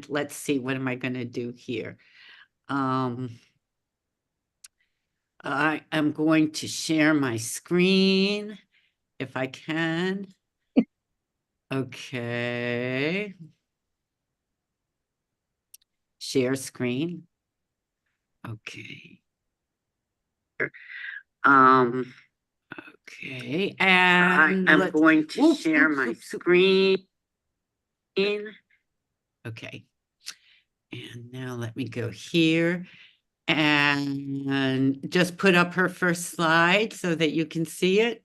let's see, what am I going to do here? I am going to share my screen if I can. Okay. Share screen. Okay. Okay, and I'm going to share my screen. Okay. And now let me go here and just put up her first slide so that you can see it.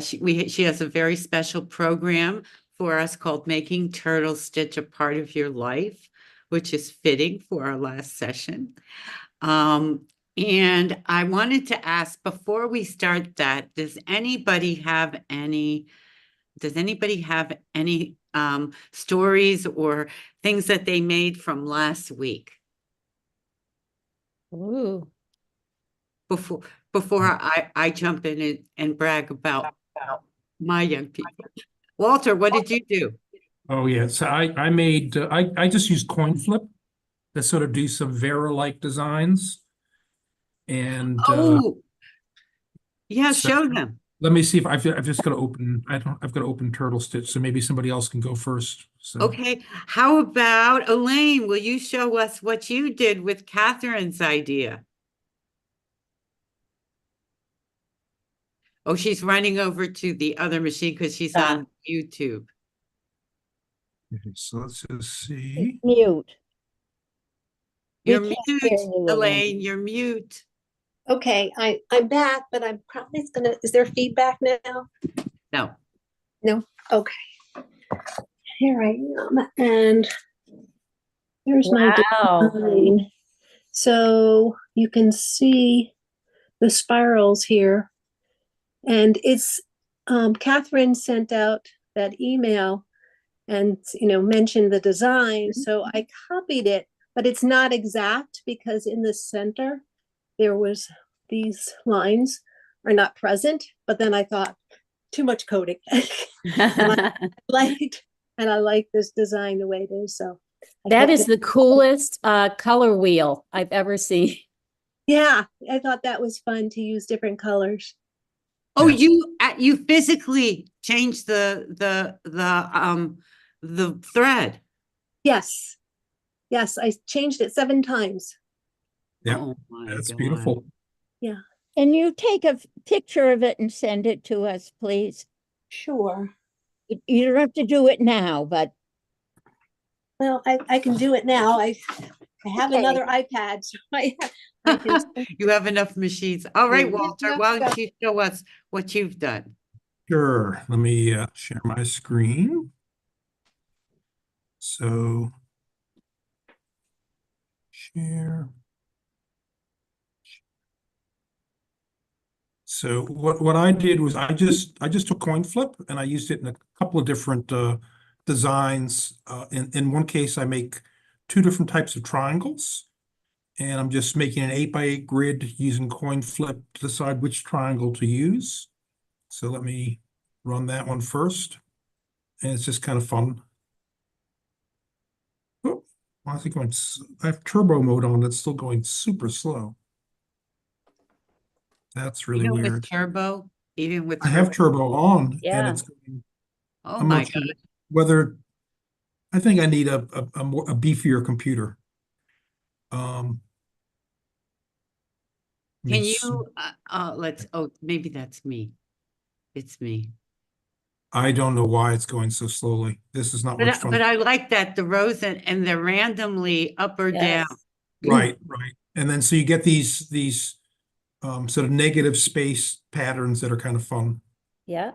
She has a very special program for us called Making TurtleStitch a Part of Your Life, which is fitting for our last session. And I wanted to ask, before we start that, does anybody have any stories or things that they made from last week? Ooh. Before I jump in and brag about my young people. Walter, what did you do? Oh, yeah. So I made, I just used coin flip to sort of do some Vera-like designs. And Yeah, so show them. let me see if I've just got to open, I've got to open TurtleStitch, so maybe somebody else can go first. So Okay, how about Elaine? Will you show us what you did with Catherine's idea? Oh, she's running over to the other machine because she's on YouTube. okay, so let's just see. Mute. You're We can't mute, hear you, Elaine. You're mute. Okay, I'm back, but I'm probably gonna, is there feedback now? No. No? Okay. Here I am, and here's my design. So you can see the spirals here. And it's, Catherine sent out that email and, mentioned the design. So I copied it, but it's not exact because in the center, there was these lines are not present, but then I thought too much coding. and I like this design the way it is. So that is the coolest color wheel I've ever seen. Yeah, I thought that was fun to use different colors. Oh, you physically changed the thread. Yes. Yes, I changed it 7 times. Yeah, oh that's beautiful. Yeah. Can you take a picture of it and send it to us, please? Sure. You don't have to do it now, but. Well, I can do it now. I have another iPad, so I can... You have enough machines. All right, Walter, why don't you show us what you've done? Sure. Let me share my screen. So share. So what I did was I just took coin flip and I used it in a couple of different designs. In one case, I make 2 different types of triangles, and I'm just making an 8x8 grid using coin flip to decide which triangle to use. So let me run that one first, and it's just kind of fun. Oh, I think I have turbo mode on. It's still going super slow. That's really weird. With turbo, even with I have turbo on, and it's going. Oh I'm my not sure God. whether I think I need a beefier computer. Can you maybe that's me. It's me. I don't know why it's going so slowly. This is not much fun. But I like that the rows and they're randomly up or down. Right. And then so you get these sort of negative space patterns that are kind of fun. Yeah.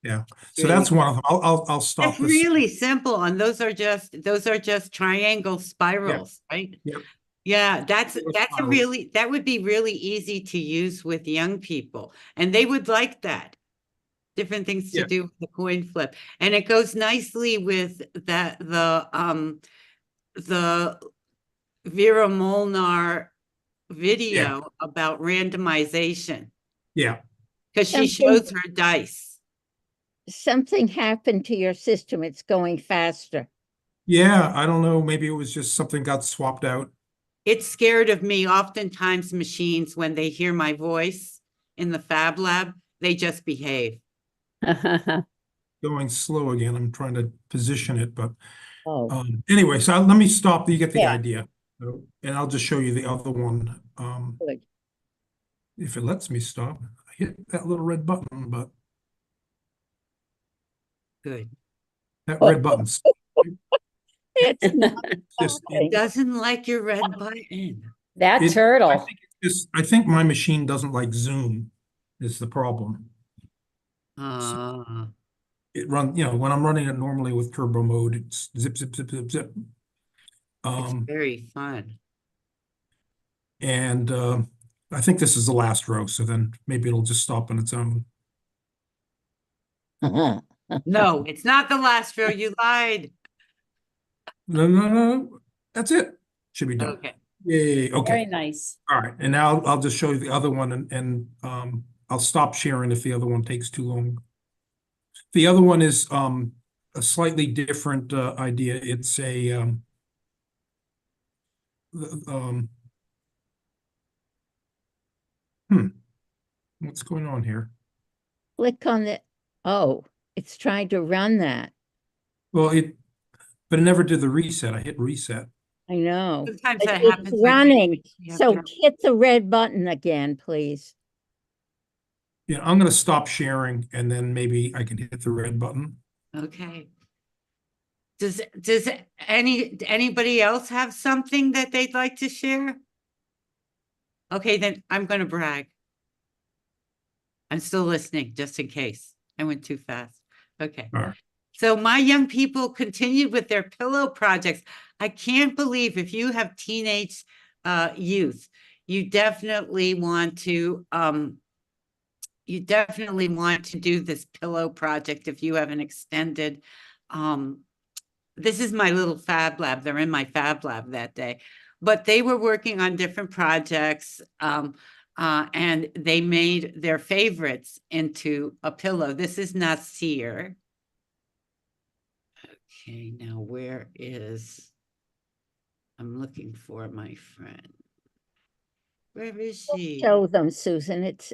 Yeah. So that's one of them. I'll stop It's this. really simple, and those are just triangle spirals, right? Yep. Yeah, that would be really easy to use with young people, and they would like that. Different things to do with the coin flip, and it goes nicely with the Vera Molnar video about randomization. Yeah. Because she shows her dice. Something happened to your system. It's going faster. Yeah, I don't know, maybe it was just something got swapped out. It's scared of me. Oftentimes machines, when they hear my voice in the Fab Lab, they just behave. Going slow again. I'm trying to position it, but Oh, anyway, so let me stop. You get the Yeah. idea. So, and I'll just show you the other one. good. If it lets me stop, I hit that little red button, but Good. that red button's It's just, Okay. Doesn't like your red button. That I turtle. think I think my machine doesn't like Zoom is the problem. Uh, It when I'm running it normally with turbo mode, it's zip, zip, zip, zip, zip. it's very fun. And I think this is the last row, so then maybe it'll just stop on its own. No, it's not the last row. You lied. No, no, no, that's it. Should be done. Okay. Yay, Very okay. nice. All right, and now I'll just show you the other one and I'll stop sharing if the other one takes too long. The other one is a slightly different idea. It's a um hmm, what's going on here? Click on the, oh, it's trying to run that. Well, but it never did the reset. I hit reset. I know. Sometimes But that it's happens. with running. me. You have So to- hit the red button again, please. Yeah, I'm gonna stop sharing and then maybe I can hit the red button. Okay. Does anybody else have something that they'd like to share? Okay, then I'm gonna brag. I'm still listening, just in case. I went too fast. Okay. All right. So my young people continued with their pillow projects. I can't believe if you have teenage youth, you definitely want to do this pillow project if you have an extended this is my little Fab Lab. They're in my Fab Lab that day, but they were working on different projects and they made their favorites into a pillow. This is Nasir. Okay, now I'm looking for my friend. Where is she? Show them, Susan. It's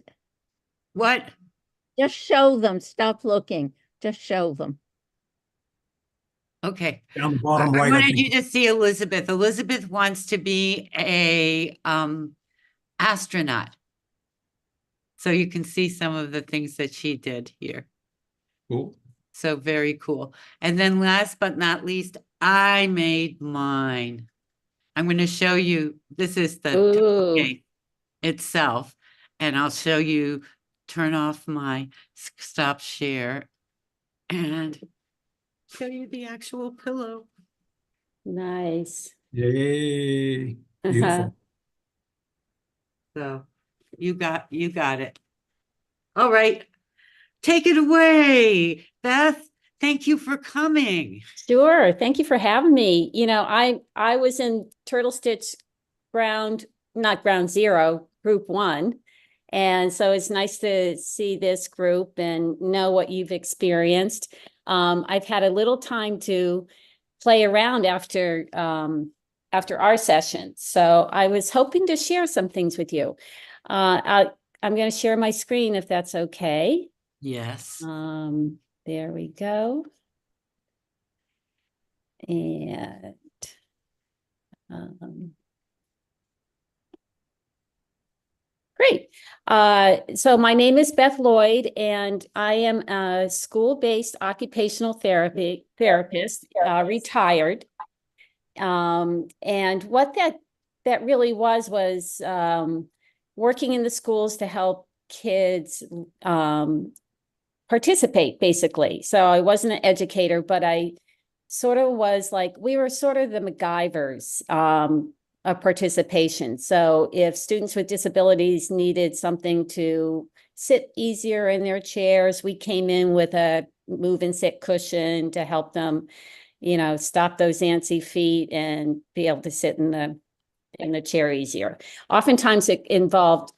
What? just show them. Stop looking. Just show them. Okay. Down the bottom I right, I wanted you think. to see Elizabeth. Elizabeth wants to be a astronaut. So you can see some of the things that she did here. Cool. So very cool. And then last but not least, I made mine. I'm going to show you, this is the Ooh, tailgate itself. And I'll show you, turn off my stop share and show you the actual pillow. nice. Yay. Beautiful. So you got it. All right. Take it away, Beth. Thank you for coming. Sure. Thank you for having me. I was in TurtleStitch not ground zero, group one. And so it's nice to see this group and know what you've experienced. I've had a little time to play around after our session. So I was hoping to share some things with you. I'm going to share my screen if that's okay. Yes. There we go. And great. So my name is Beth Lloyd, and I am a school-based occupational therapist, retired. And what that really was working in the schools to help kids participate, basically. So I wasn't an educator, but I sort of was we were sort of the MacGyvers of participation. So if students with disabilities needed something to sit easier in their chairs, we came in with a move and sit cushion to help them, stop those antsy feet and be able to sit in the chair easier. Oftentimes it involved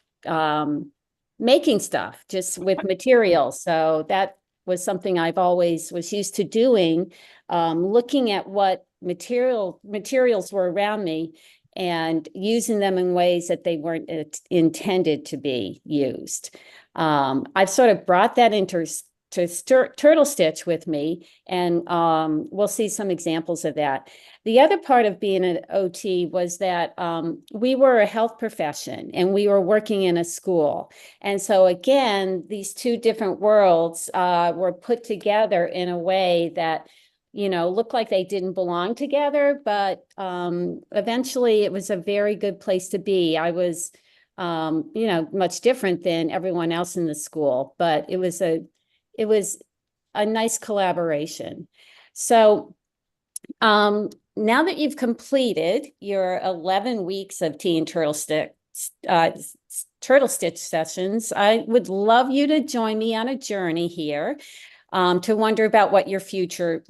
making stuff just with materials. So that was something I've always was used to doing, looking at what materials were around me and using them in ways that they weren't intended to be used. I've sort of brought that into TurtleStitch with me, and we'll see some examples of that. The other part of being an OT was that we were a health profession and we were working in a school. And so again, these two different worlds were put together in a way that, you know, looked like they didn't belong together, but eventually it was a very good place to be. I was, you know, much different than everyone else in the school, but it was a nice collaboration. So now that you've completed your 11 weeks of Tea and TurtleStitch sessions, I would love you to join me on a journey here to wonder about what your future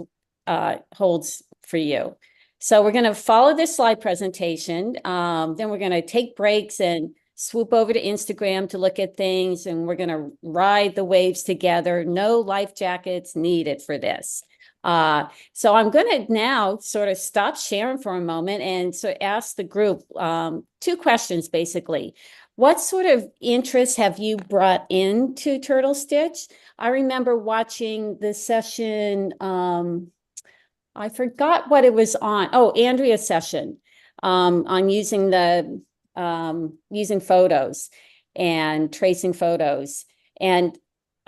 holds for you. So we're going to follow this slide presentation. Then we're going to take breaks and swoop over to Instagram to look at things, and we're going to ride the waves together. No life jackets needed for this. So I'm going to now sort of stop sharing for a moment and so ask the group two questions, basically. What sort of interest have you brought into TurtleStitch? I remember watching the session, I forgot what it was on. Oh, Andrea's session on using the using photos and tracing photos. And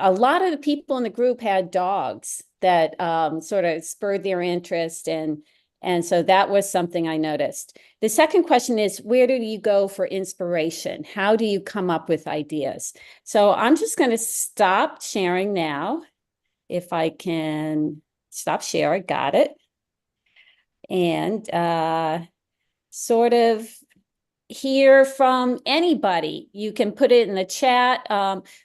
a lot of the people in the group had dogs that sort of spurred their interest. And so that was something I noticed. The second question is, where do you go for inspiration? How do you come up with ideas? So I'm just going to stop sharing now. If I can stop share, I got it. And sort of hear from anybody. You can put it in the chat.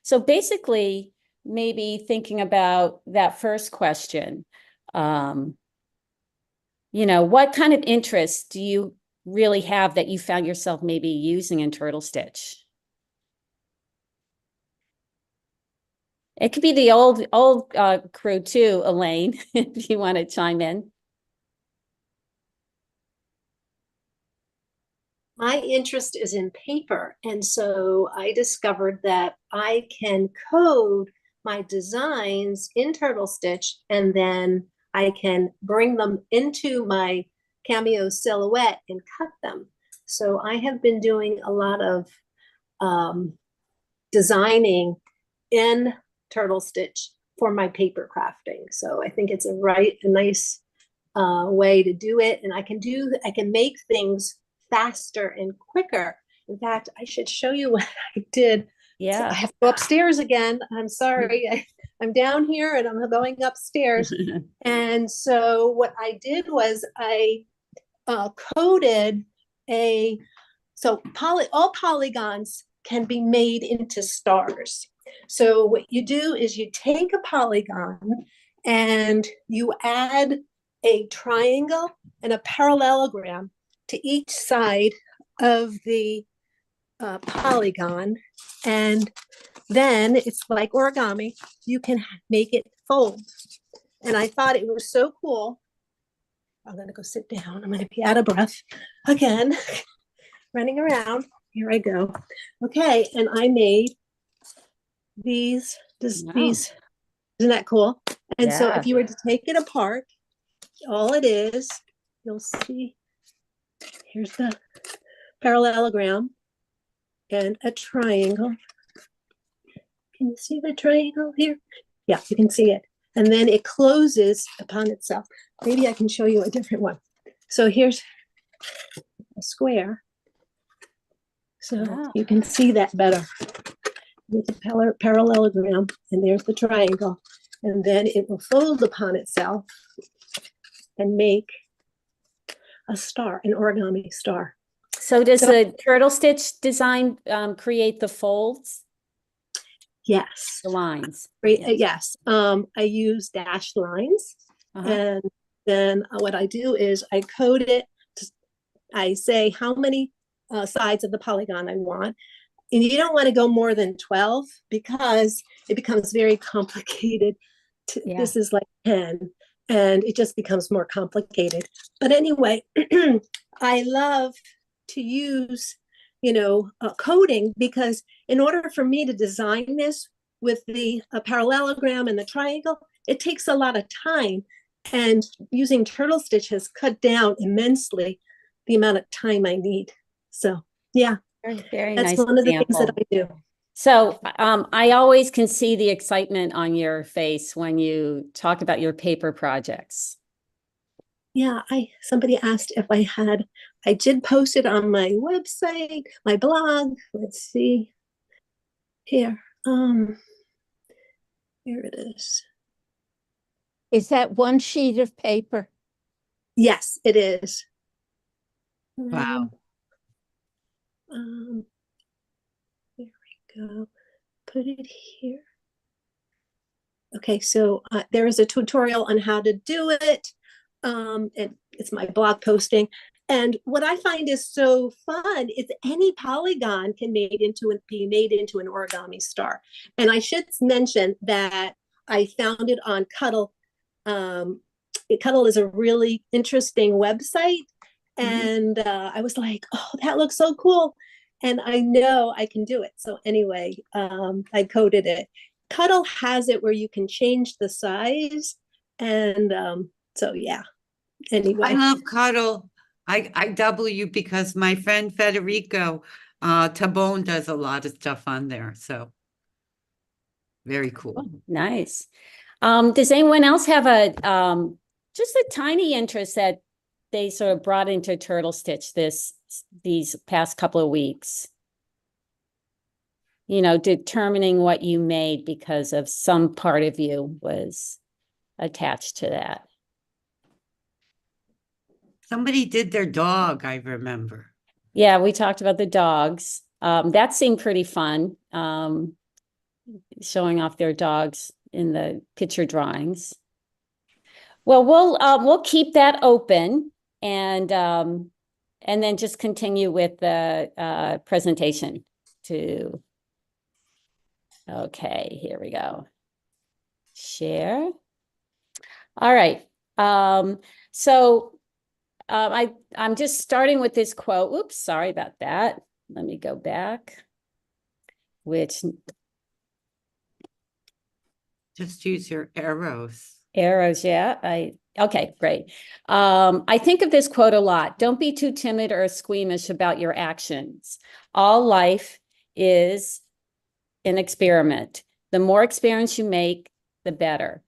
So basically, maybe thinking about that first question, you know, what kind of interest do you really have that you found yourself maybe using in TurtleStitch? It could be the old crew too, Elaine, if you want to chime in. My interest is in paper, and so I discovered that I can code my designs in TurtleStitch, and then I can bring them into my Cameo silhouette and cut them. So I have been doing a lot of designing in TurtleStitch for my paper crafting. So I think it's a nice way to do it, and I can make things faster and quicker. In fact, I should show you what I did. Yeah. So I have to go upstairs again. I'm sorry. I'm down here and I'm going upstairs. And so what I did was I coded all polygons can be made into stars. So what you do is you take a polygon and you add a triangle and a parallelogram to each side of the polygon, and then it's like origami. You can make it fold, and I thought it was so cool. I'm gonna go sit down. I'm gonna be out of breath again, running around. Here I go. Okay, and I made these. These, isn't that cool? And so if you were to take it apart, all it is, you'll see. Here's the parallelogram and a triangle. Can you see the triangle here? Yeah, you can see it. And then it closes upon itself. Maybe I can show you a different one. So here's a square. So you can see that better. With the parallelogram, and there's the triangle. And then it will fold upon itself and make a star, an origami star. So does the TurtleStitch design create the folds? Yes. The lines? Yes. I use dashed lines. And then what I do is I code it. I say how many sides of the polygon I want. And you don't want to go more than 12 because it becomes very complicated. This is like 10. and it just becomes more complicated. But anyway, I love to use, coding, because in order for me to design this with the parallelogram and the triangle, it takes a lot of time. And using TurtleStitch has cut down immensely the amount of time I need. So yeah, Very that's nice one of the things that example. I do. So I always can see the excitement on your face when you talk about your paper projects. Yeah, somebody asked if I did post it on my website, my blog. Let's see here. Here it is. Is that one sheet of paper? Yes, it is. Wow. There we go. Put it here. Okay, so there is a tutorial on how to do it. And it's my blog posting. And what I find is so fun is any polygon can be made into an origami star. And I should mention that I found it on Cuddle. Cuddle is a really interesting website. And I was like, oh, that looks so cool. And I know I can do it. So anyway, I coded it. Cuddle has it where you can change the size. And so yeah, anyway. I love Cuddle. I double you because my friend Federico Tabone does a lot of stuff on there. So very cool. Oh, nice. Does anyone else have a just a tiny interest that they sort of brought into TurtleStitch these past couple of weeks? Determining what you made because of some part of you was attached to that. Somebody did their dog, I remember. Yeah, we talked about the dogs. That seemed pretty fun, showing off their dogs in the picture drawings. Well, we'll keep that open and then just continue with the presentation to. Okay, here we go. Share. All right. So I'm just starting with this quote. Oops, sorry about that. Let me go back. Just use your arrows. Arrows, yeah. Okay, great. I think of this quote a lot. Don't be too timid or squeamish about your actions. All life is an experiment. The more experience you make, the better.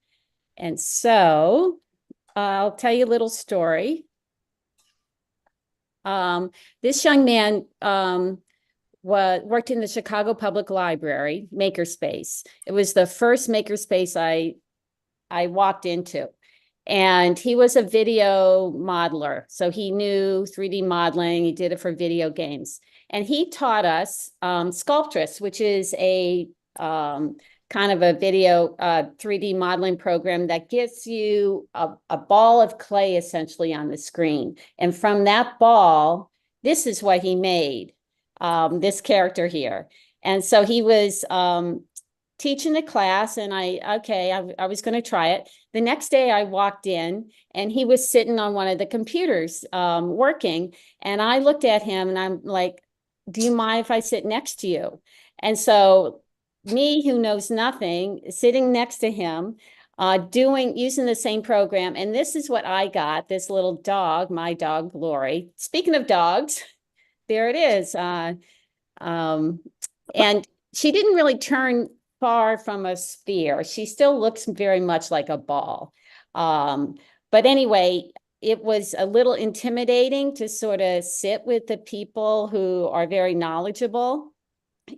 And so I'll tell you a little story. This young man worked in the Chicago Public Library makerspace. It was the first makerspace I walked into. And he was a video modeler. So he knew 3D modeling. He did it for video games. And he taught us Sculptress, which is a kind of a video 3D modeling program that gives you a ball of clay essentially on the screen. And from that ball, this is what he made, this character here. And so he was teaching the class, and I was going to try it. The next day I walked in and he was sitting on one of the computers working, and I looked at him and I'm like, do you mind if I sit next to you? And so me, who knows nothing, sitting next to him, using the same program. And this is what I got, this little dog, my dog, Glory. Speaking of dogs, there it is. And she didn't really turn far from a sphere. She still looks very much like a ball. But anyway, it was a little intimidating to sort of sit with the people who are very knowledgeable.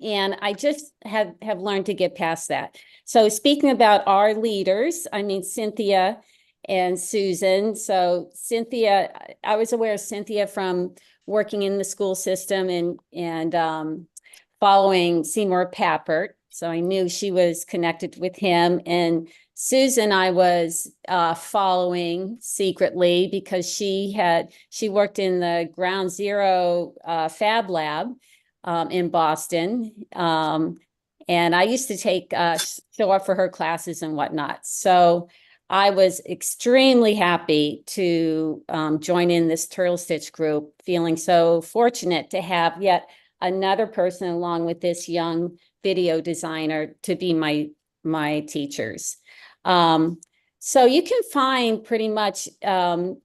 And I just have learned to get past that. So speaking about our leaders, I mean, Cynthia and Susan. So Cynthia, I was aware of Cynthia from working in the school system and following Seymour Papert. So I knew she was connected with him. And Susan, I was following secretly because she worked in the Ground Zero Fab Lab in Boston. And I used to show up for her classes and whatnot. So I was extremely happy to join in this TurtleStitch group, feeling so fortunate to have yet another person along with this young video designer to be my teachers. So you can find pretty much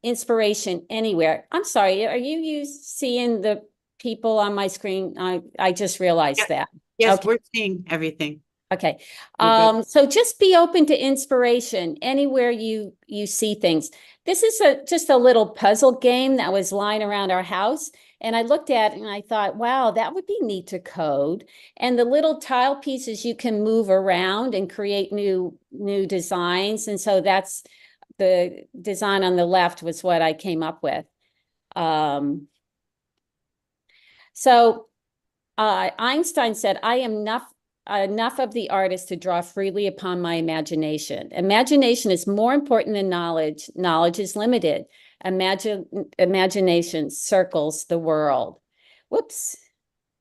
inspiration anywhere. I'm sorry, are you seeing the people on my screen? I just realized Yeah. that. Yes, Okay. we're seeing everything. Okay. We're good. So just be open to inspiration anywhere you see things. This is just a little puzzle game that was lying around our house. And I looked at it and I thought, wow, that would be neat to code. And the little tile pieces you can move around and create new designs. And so that's the design on the left was what I came up with. So Einstein said, I am enough of the artist to draw freely upon my imagination. Imagination is more important than knowledge. Knowledge is limited. Imagination circles the world. Whoops,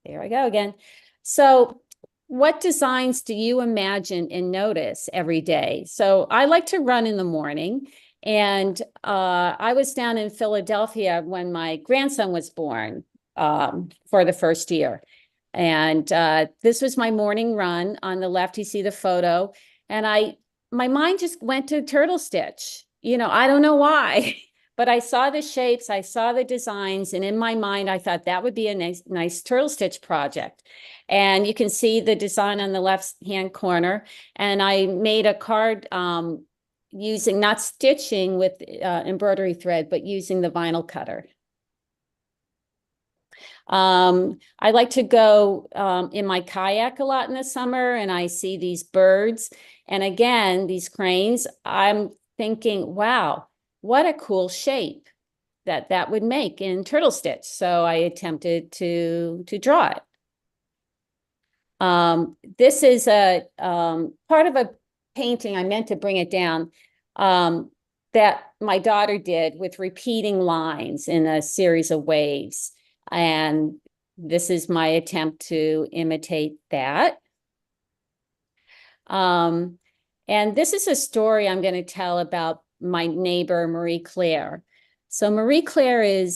there I go again. So what designs do you imagine and notice every day? So I like to run in the morning. And I was down in Philadelphia when my grandson was born for the first year. And this was my morning run. On the left, you see the photo. And my mind just went to TurtleStitch. You know, I don't know why, but I saw the shapes, I saw the designs, and in my mind, I thought that would be a nice TurtleStitch project. And you can see the design on the left-hand corner. And I made a card using, not stitching with embroidery thread, but using the vinyl cutter. I like to go in my kayak a lot in the summer, and I see these birds. And again, these cranes, I'm thinking, wow, what a cool shape that would make in TurtleStitch. So I attempted to draw it. This is a part of a painting. I meant to bring it down that my daughter did with repeating lines in a series of waves. And this is my attempt to imitate that. And this is a story I'm going to tell about my neighbor, Marie Claire. So Marie Claire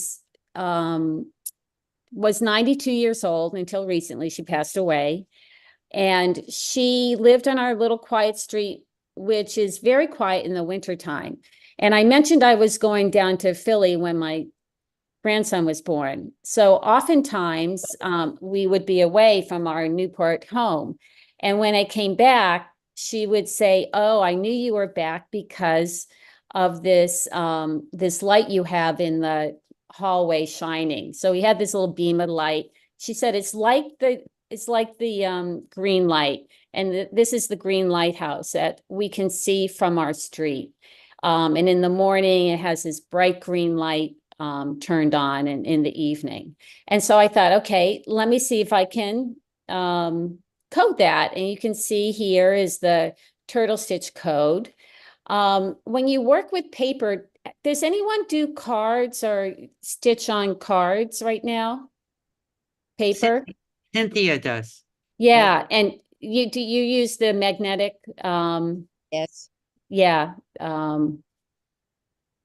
was 92 years old until recently. She passed away. And she lived on our little quiet street, which is very quiet in the wintertime. And I mentioned I was going down to Philly when my grandson was born. So oftentimes we would be away from our Newport home. And when I came back, she would say, oh, I knew you were back because of this light you have in the hallway shining. So he had this little beam of light. She said, it's like the green light. And this is the green lighthouse that we can see from our street. And in the morning, it has this bright green light turned on, and in the evening. And so I thought, okay, let me see if I can code that. And you can see here is the TurtleStitch code. When you work with paper, does anyone do cards or stitch on cards right now? Paper? Cynthia does. Yeah, and you use the magnetic Yes. yeah.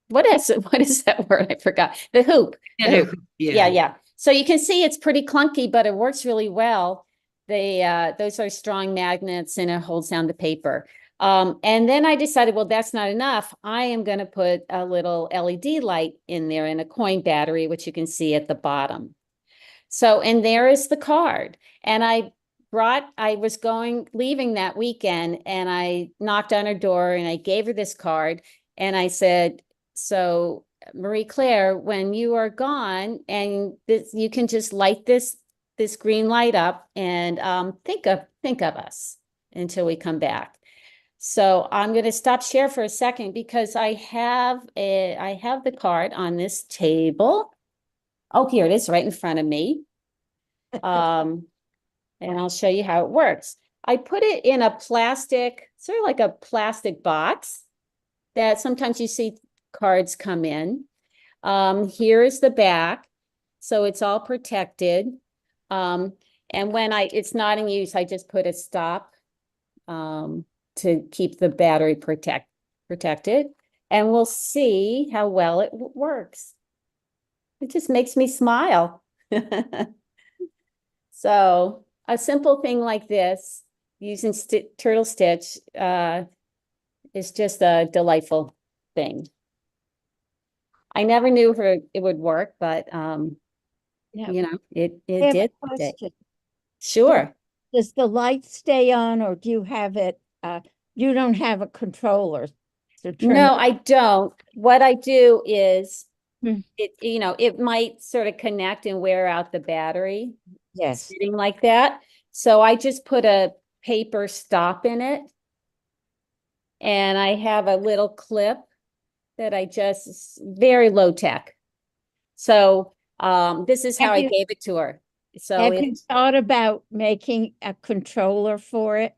What is that word? I forgot. The hoop. The hoop. Yeah. So you can see it's pretty clunky, but it works really well. Those are strong magnets and it holds down the paper. And then I decided, well, that's not enough. I am going to put a little LED light in there and a coin battery, which you can see at the bottom. So, and there is the card. And I was leaving that weekend, and I knocked on her door and I gave her this card. And I said, so Marie Claire, when you are gone, and you can just light this green light up and think of us until we come back. So I'm going to stop share for a second because I have the card on this table. Oh, here it is right in front of me. And I'll show you how it works. I put it in a plastic, sort of like a plastic box that sometimes you see cards come in. Here is the back. So it's all protected. And when it's not in use, I just put a stop to keep the battery protected, and we'll see how well it works. It just makes me smile. So a simple thing like this, using TurtleStitch, is just a delightful thing. I never knew it would work, but Yeah. you know, it I have a did. question. Sure. Does the light stay on, or do you have it, you don't have a controller to turn? No, I don't. What I do is Hmm. it might sort of connect and wear out the battery Yes. sitting like that. So I just put a paper stop in it. And I have a little clip that very low tech. So this is how Have I you- gave it to her. So Have you thought about making a controller for it?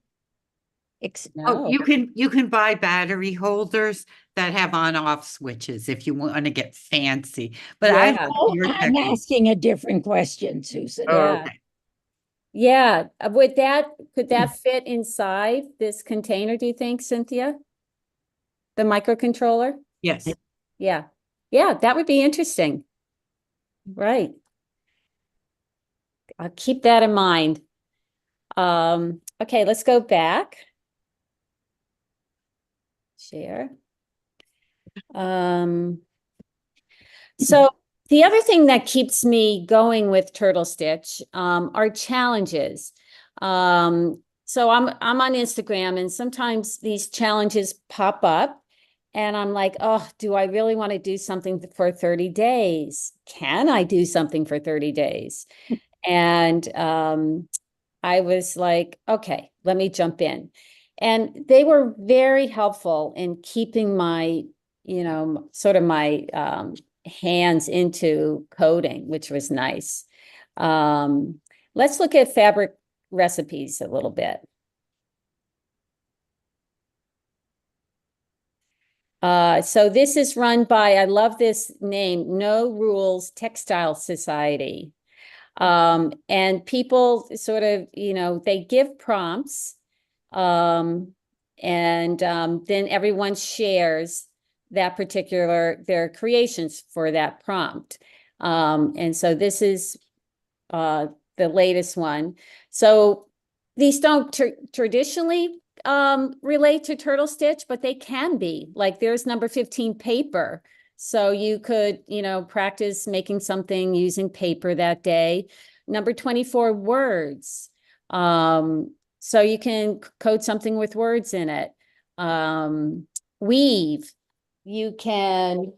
Oh, no. you can buy battery holders that have on-off switches if you want to get fancy. But I Yeah. like Oh, your I'm technique. asking a different question, Susan. Yeah. Okay. Yeah. Could that fit inside this container, do you think, Cynthia? The microcontroller? Yes. Yeah. Yeah, that would be interesting. Right. I'll keep that in mind. Okay, let's go back. Share. So the other thing that keeps me going with TurtleStitch are challenges. So I'm on Instagram, and sometimes these challenges pop up, and I'm like, oh, do I really want to do something for 30 days? Can I do something for 30 days? And I was like, okay, let me jump in. And they were very helpful in keeping my, sort of my hands into coding, which was nice. Let's look at fabric recipes a little bit. So this is run by, I love this name, No Rules Textile Society. And people sort of, they give prompts, and then everyone shares their creations for that prompt. And so this is the latest one. So these don't traditionally relate to TurtleStitch, but they can be. Like there's number 15 paper. So you could, practice making something using paper that day. Number 24, words. So you can code something with words in it. Weave. You can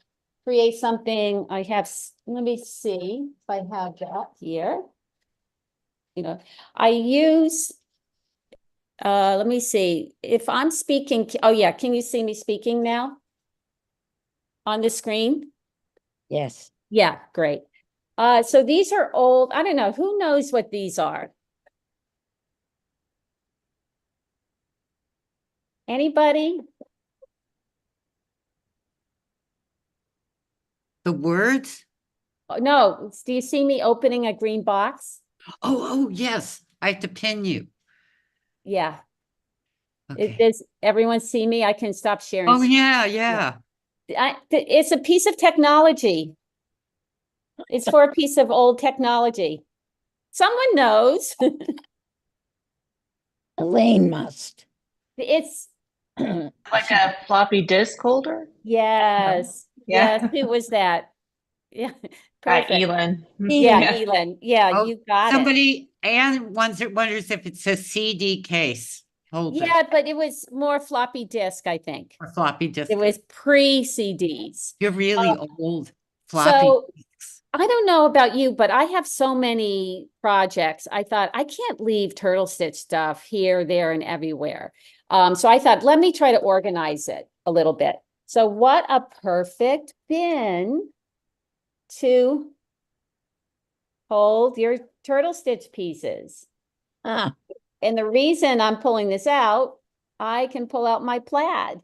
create something. Let me see if I have that here. I use, let me see if I'm speaking. Oh yeah, can you see me speaking now? On the screen? Yes. Yeah, great. So these are old. I don't know. Who knows what these are? Anybody? The words? Oh, no. Do you see me opening a green box? Oh, yes. I have to pin you. Yeah. Okay. Does everyone see me? I can stop sharing. Oh, yeah. It's a piece of technology. It's for a piece of old technology. Someone knows. Elaine must. It's, Like a floppy disk holder? yes. Yeah. Yes. Who was that? Yeah. Perfect. Elin. Yeah, Elin. Yeah, Oh, you got it. somebody, Anne wonders if it's a CD case holder Yeah, but it was more floppy disk, I think. or floppy disk. It was pre-CDs. You're really old. Floppy So disks. I don't know about you, but I have so many projects. I thought I can't leave TurtleStitch stuff here, there, and everywhere. So I thought, let me try to organize it a little bit. So what a perfect bin to hold your TurtleStitch pieces. Ah, And the reason I'm pulling this out, I can pull out my plaid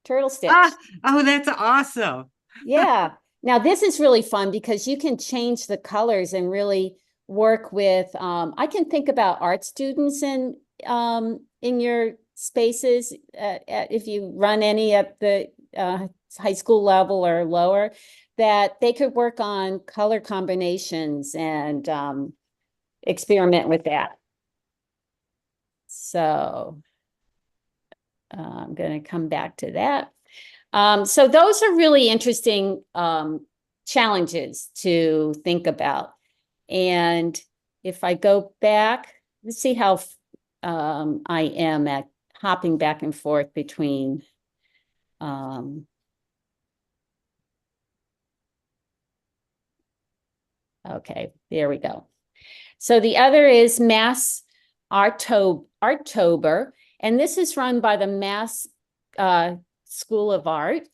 TurtleStitch. Oh, that's awesome. Yeah. Now this is really fun because you can change the colors and really work with, I can think about art students in your spaces, if you run any at the high school level or lower, that they could work on color combinations and experiment with that. So I'm going to come back to that. So those are really interesting challenges to think about. And if I go back, let's see how I am at hopping back and forth between okay, there we go. So the other is Mass Artober, and this is run by the Mass School of Art.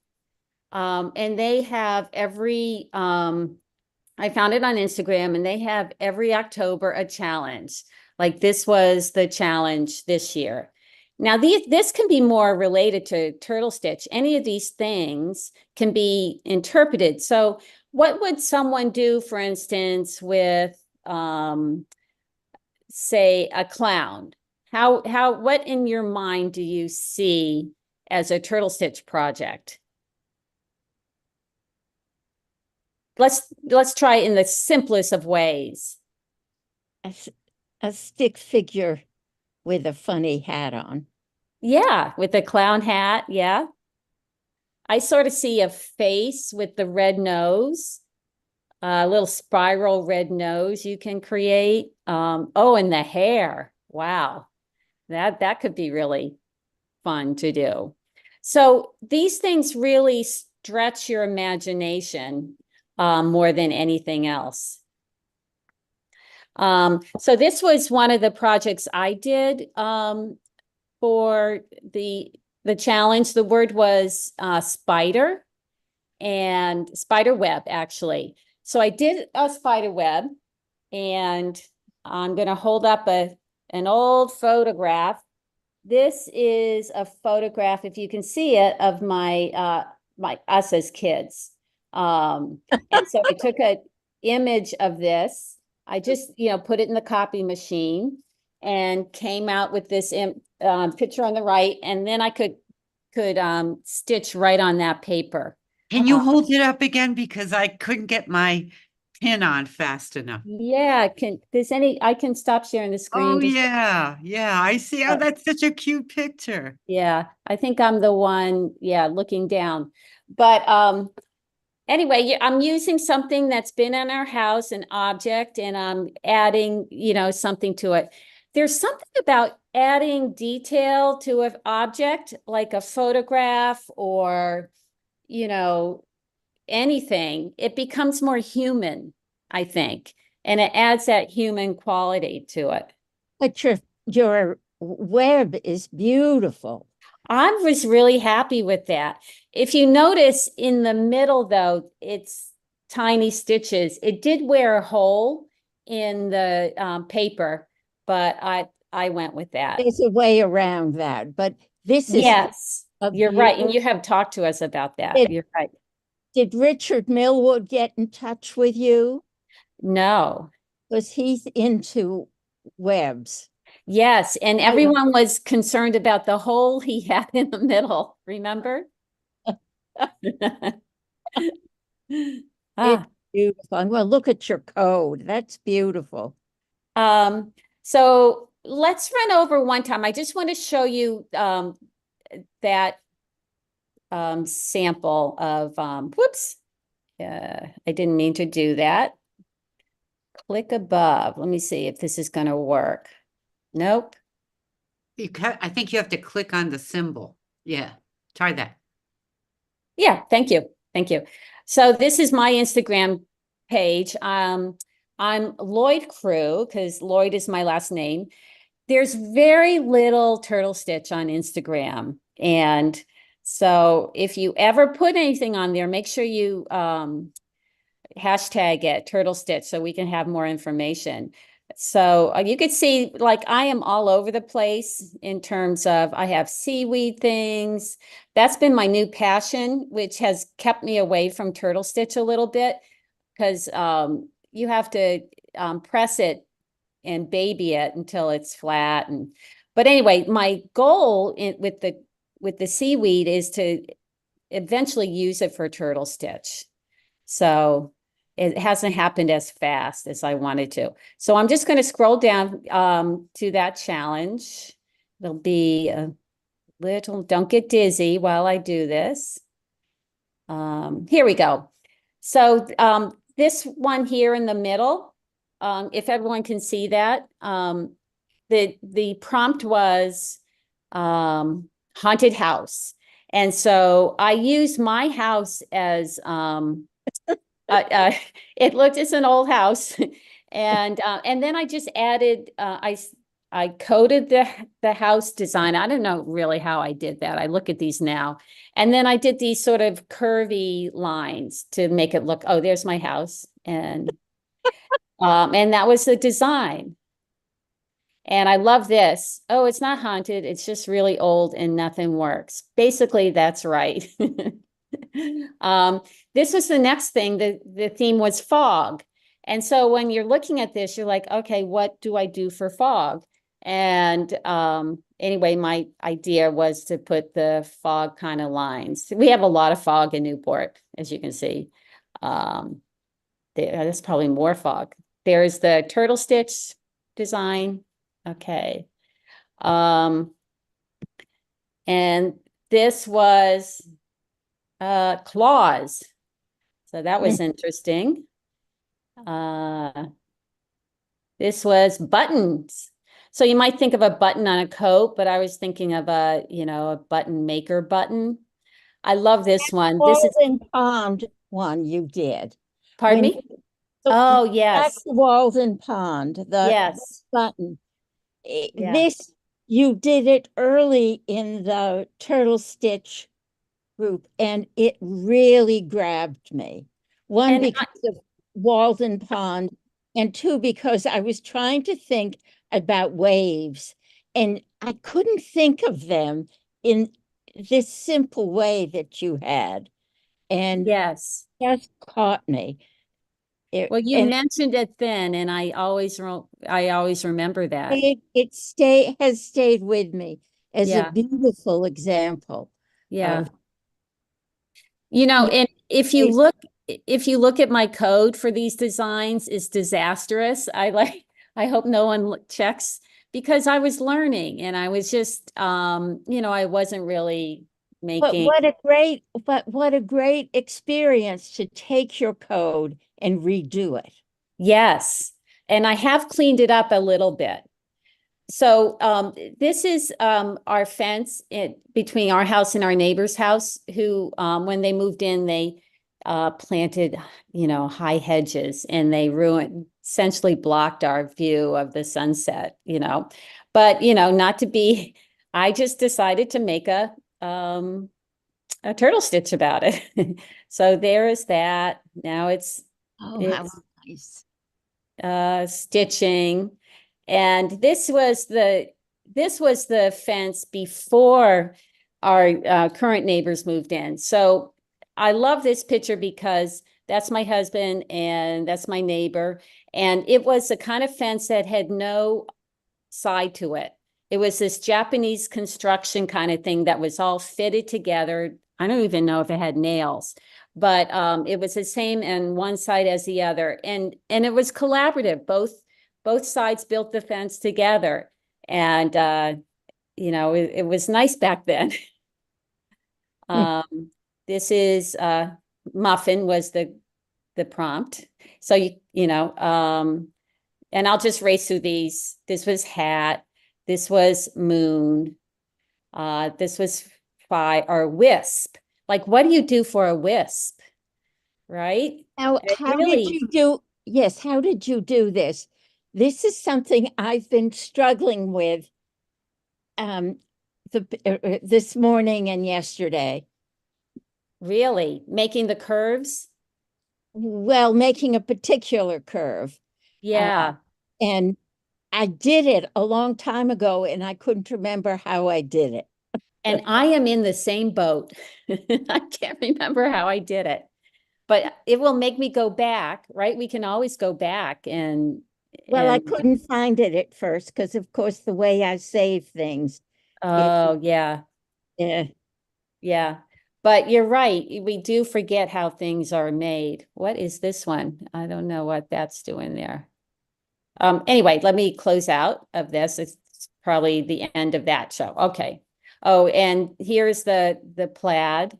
And they have every, I found it on Instagram, and they have every October a challenge. Like this was the challenge this year. Now, this can be more related to TurtleStitch. Any of these things can be interpreted. So what would someone do, for instance, with, say, a clown? What in your mind do you see as a TurtleStitch project? Let's try in the simplest of ways. A stick figure with a funny hat on. Yeah, with the clown hat. Yeah. I sort of see a face with the red nose, a little spiral red nose you can create. Oh, and the hair. Wow. That could be really fun to do. So these things really stretch your imagination more than anything else. So this was one of the projects I did for the challenge. The word was spider and spider web, actually. So I did a spider web, and I'm going to hold up an old photograph. This is a photograph, if you can see it, of us as kids. And so I took an image of this. I just, put it in the copy machine and came out with this picture on the right, and then I could stitch right on that paper. Can you hold it up again? Because I couldn't get my pin on fast enough. Yeah, I can stop sharing the screen. Oh, yeah. Yeah, I see. Oh, that's such a cute picture. Yeah, I think I'm the one, looking down. But anyway, I'm using something that's been in our house, an object, and I'm adding, something to it. There's something about adding detail to an object, like a photograph or, anything. It becomes more human, I think, and it adds that human quality to it. But your web is beautiful. I was really happy with that. If you notice in the middle, though, it's tiny stitches. It did wear a hole in the paper, but I went with that. There's a way around that, but this is Yes, you're right. And you have talked to us about that. You're right. Did Richard Millwood get in touch with you? No. Because he's into webs. Yes, and everyone was concerned about the hole he had in the middle, remember? It's beautiful. Well, look at your code. That's beautiful. So let's run over one time. I just want to show you that sample of, whoops, I didn't mean to do that. Click above. Let me see if this is going to work. Nope. I think you have to click on the symbol. Yeah, try that. Yeah, thank you. Thank you. So this is my Instagram page. I'm Lloyd Crew, because Lloyd is my last name. There's very little TurtleStitch on Instagram. And so if you ever put anything on there, make sure you hashtag it TurtleStitch so we can have more information. So you could see, like, I am all over the place in terms of, I have seaweed things. That's been my new passion, which has kept me away from TurtleStitch a little bit, because you have to press it and baby it until it's flat. And But anyway, my goal with the seaweed is to eventually use it for turtle stitch. So it hasn't happened as fast as I wanted to. So I'm just going to scroll down to that challenge. It'll be a little, don't get dizzy while I do this. Here we go. So this one here in the middle, if everyone can see that, the prompt was haunted house. And so I used my house as it's an old house. And then I just added I coded the house design. I don't know really how I did that. I look at these now. And then I did these sort of curvy lines to make it look, oh, there's my house. And that was the design. And I love this. Oh, it's not haunted. It's just really old and nothing works. Basically, that's right. This was the next thing. The theme was fog. And so when you're looking at this, you're like, okay, what do I do for fog? And anyway, my idea was to put the fog kind of lines. We have a lot of fog in Newport, as you can see. There's probably more fog. There's the turtle stitch design. Okay. And this was claws. So that was interesting. This was buttons. So you might think of a button on a coat, but I was thinking of a button maker button. I love this one. This is Walden Pond one you did. pardon When me. Oh, That's yes. the Walden Pond, the Yes. button. Yeah. This, you did it early in the Turtle Stitch group, and it really grabbed me. One, And because of Walden Pond, and two, because I was trying to think about waves, and I couldn't think of them in this simple way that you had, and yes. just caught me. Well, you And mentioned it then, and I always remember that. it has stayed with me as a Yeah. beautiful example Yeah. of And if you look at my code for these designs is disastrous. I hope no one checks because I was learning and I was just I wasn't really But making. what a great experience to take your code and redo it. Yes. And I have cleaned it up a little bit. So this is our fence between our house and our neighbor's house, who when they moved in, they planted, high hedges, and they essentially blocked our view of the sunset, But, not to be, I just decided to make a turtle stitch about it. So there is that. Now it's How nice. stitching. And this was the fence before our current neighbors moved in. So I love this picture because that's my husband and that's my neighbor. And it was the kind of fence that had no side to it. It was this Japanese construction kind of thing that was all fitted together. I don't even know if it had nails, but it was the same on one side as the other. And it was collaborative. Both sides built the fence together. And it was nice back then. This is muffin was the prompt. So and I'll just race through these. This was hat. This was moon. This was fire or wisp. Like, what do you do for a wisp? Right? Now, how did you do? Yes, how did you do this? This is something I've been struggling with this morning and yesterday. Really? Making the curves? Well, making a particular curve. Yeah. And I did it a long time ago, and I couldn't remember how I did it. And I am in the same boat. I can't remember how I did it, but it will make me go back, right? We can always go back and Well, I And- couldn't find it at first because, of course, the way I save things. Oh, yeah, Yeah. yeah. But you're right. We do forget how things are made. What is this one? I don't know what that's doing there. Anyway, let me close out of this. It's probably the end of that show. Okay. Oh, and here's the plaid.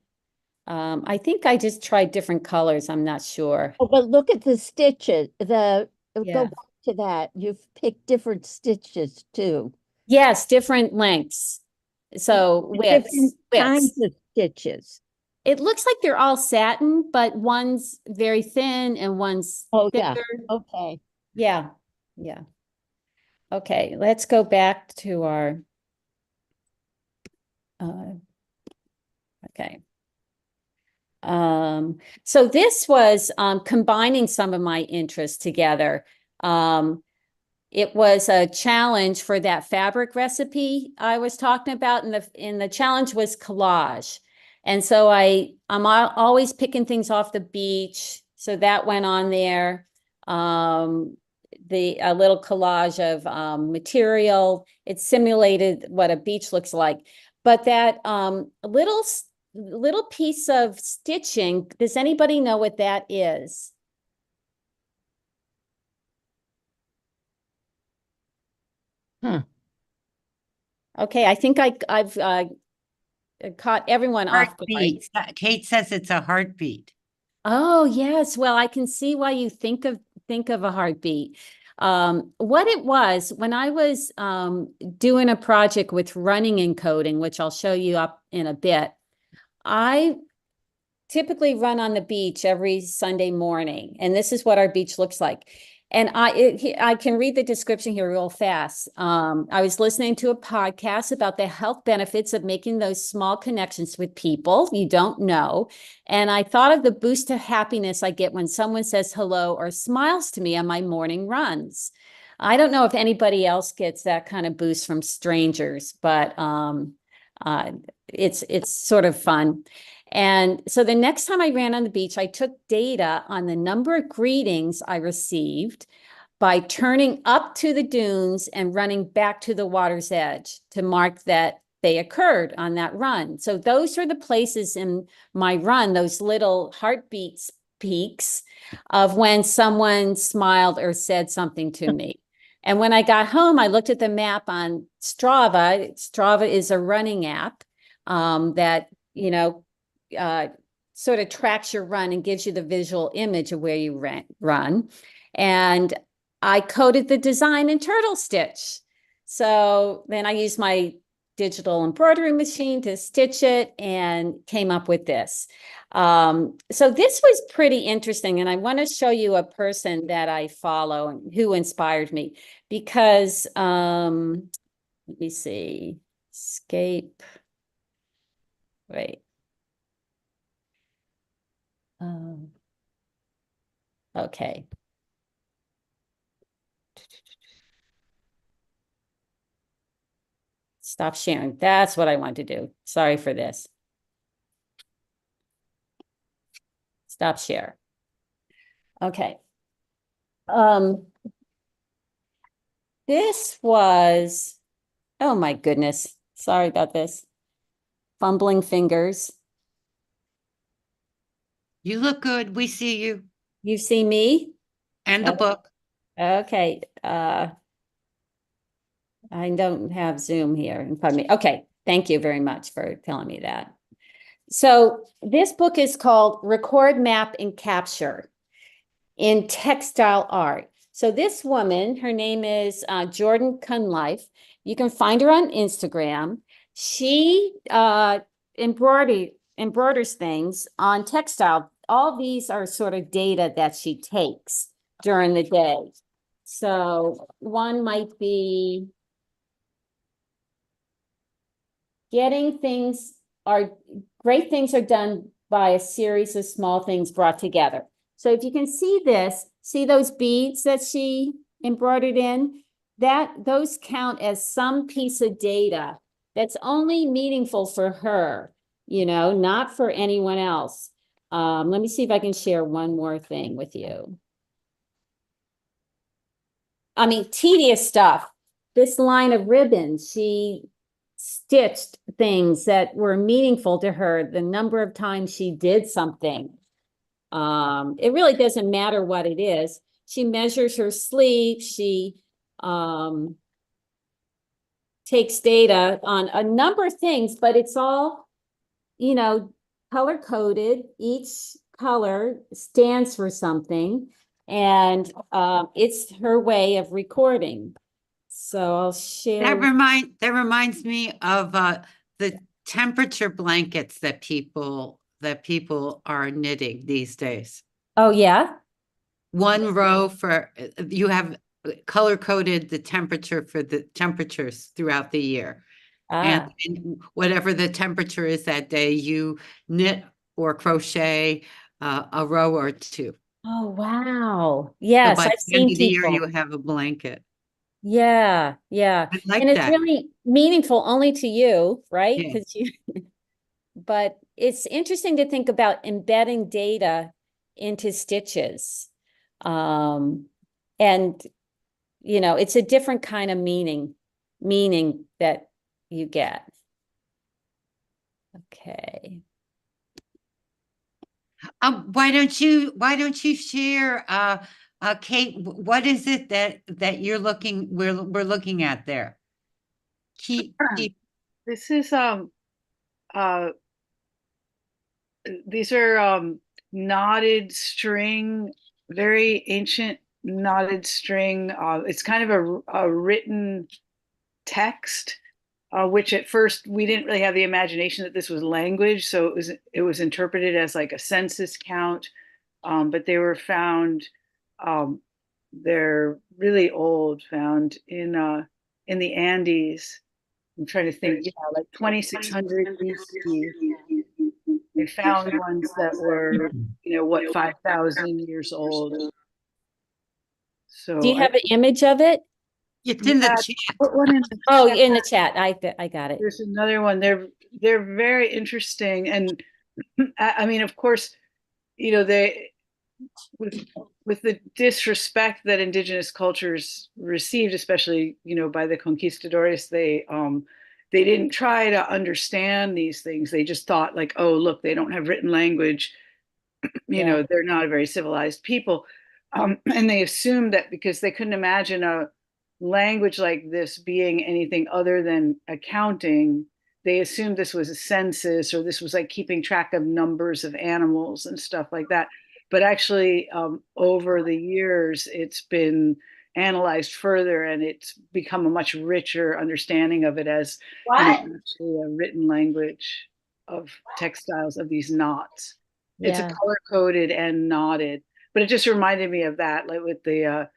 I think I just tried different colors. I'm not sure. Oh, but look at the stitches. Yeah. Go back to that. You've picked different stitches too. Yes, different lengths. So widths, Different kinds of stitches. It looks like they're all satin, but one's very thin and one's Oh, yeah. thicker. Okay. Yeah, yeah. Okay, let's go back to our okay. So this was combining some of my interests together. It was a challenge for that fabric recipe I was talking about, and the challenge was collage. And so always picking things off the beach, so that went on there. A little collage of material. It simulated what a beach looks like, but that little piece of stitching. Does anybody know what that is? Huh. Okay, I think I've caught everyone off guard. Heartbeat. Kate says it's a heartbeat. Oh, yes. Well, I can see why you think of a heartbeat. What it was when I was doing a project with running encoding, which I'll show you up in a bit, I typically run on the beach every Sunday morning, and this is what our beach looks like. And I can read the description here real fast. I was listening to a podcast about the health benefits of making those small connections with people you don't know. And I thought of the boost of happiness I get when someone says hello or smiles to me on my morning runs. I don't know if anybody else gets that kind of boost from strangers, but it's sort of fun. And so the next time I ran on the beach, I took data on the number of greetings I received by turning up to the dunes and running back to the water's edge to mark that they occurred on that run. So those are the places in my run, those little heartbeats peaks of when someone smiled or said something to me. And when I got home, I looked at the map on Strava. Strava is a running app that, sort of tracks your run and gives you the visual image of where you run. And I coded the design in TurtleStitch. So then I used my digital embroidery machine to stitch it and came up with this. So this was pretty interesting. And I want to show you a person that I follow and who inspired me because, let me see, escape, wait. Okay. Stop sharing. That's what I want to do. Sorry for this. Stop share. Okay. This was, oh my goodness. Sorry about this. Fumbling fingers. You look good. We see you. You see me? And the Okay. book. Okay. I don't have Zoom here in front of me. Okay. Thank you very much for telling me that. So this book is called Record, Map, and Capture in Textile Art. So this woman, her name is Jordan Cunlife. You can find her on Instagram. She embroiders things on textile. All these are sort of data that she takes during the day. So one might be great things are done by a series of small things brought together. So if you can see this, see those beads that she embroidered in, those count as some piece of data that's only meaningful for her, not for anyone else. Let me see if I can share one more thing with you. I mean, tedious stuff. This line of ribbons, she stitched things that were meaningful to her, the number of times she did something. It really doesn't matter what it is. She measures her sleeve, she takes data on a number of things, but it's all, you know, color coded. Each color stands for something, and it's her way of recording. So I'll share. That reminds me of the temperature blankets that people are knitting these days. Oh, yeah. One row for you have color coded the temperature for the temperatures throughout the year. Ah, And whatever the temperature is that day, you knit or crochet a row or two. oh, wow. So Yes, by I've the end seen of the year, people. you have a blanket. Yeah, yeah. I And like it's that. really meaningful only to you, right? Yeah. Because you, but it's interesting to think about embedding data into stitches. And you know, it's a different kind of meaning that you get. Okay. Why don't you share, Kate, what is it that we're looking at there? Keep, This is uh these are knotted string, very ancient knotted string. It's kind of a written text, which at first we didn't really have the imagination that this was language, so it was interpreted as like a census count. But they were found, um, they're really old, found in the Andes. I'm trying to think, yeah, like 2600 BC. They found ones that were, you know, what, 5,000 years old. Do So you have an image of it? it's in the yeah, chat. put one in the Oh, chat. in the chat. I got it. There's another one. They're very interesting, and I mean, of course, you know, they with with the disrespect that indigenous cultures received, especially, you know, by the conquistadores, they didn't try to understand these things. They just thought like, oh, look, they don't have written language, you Yeah. know, they're not a very civilized people. And they assumed that because they couldn't imagine a language like this being anything other than accounting, they assumed this was a census or this was like keeping track of numbers of animals and stuff like that. But actually, over the years, it's been analyzed further and it's become a much richer understanding of it as, you know, actually a written language of textiles of these knots. It's a Yeah. color coded and knotted, but it just reminded me of that, like with the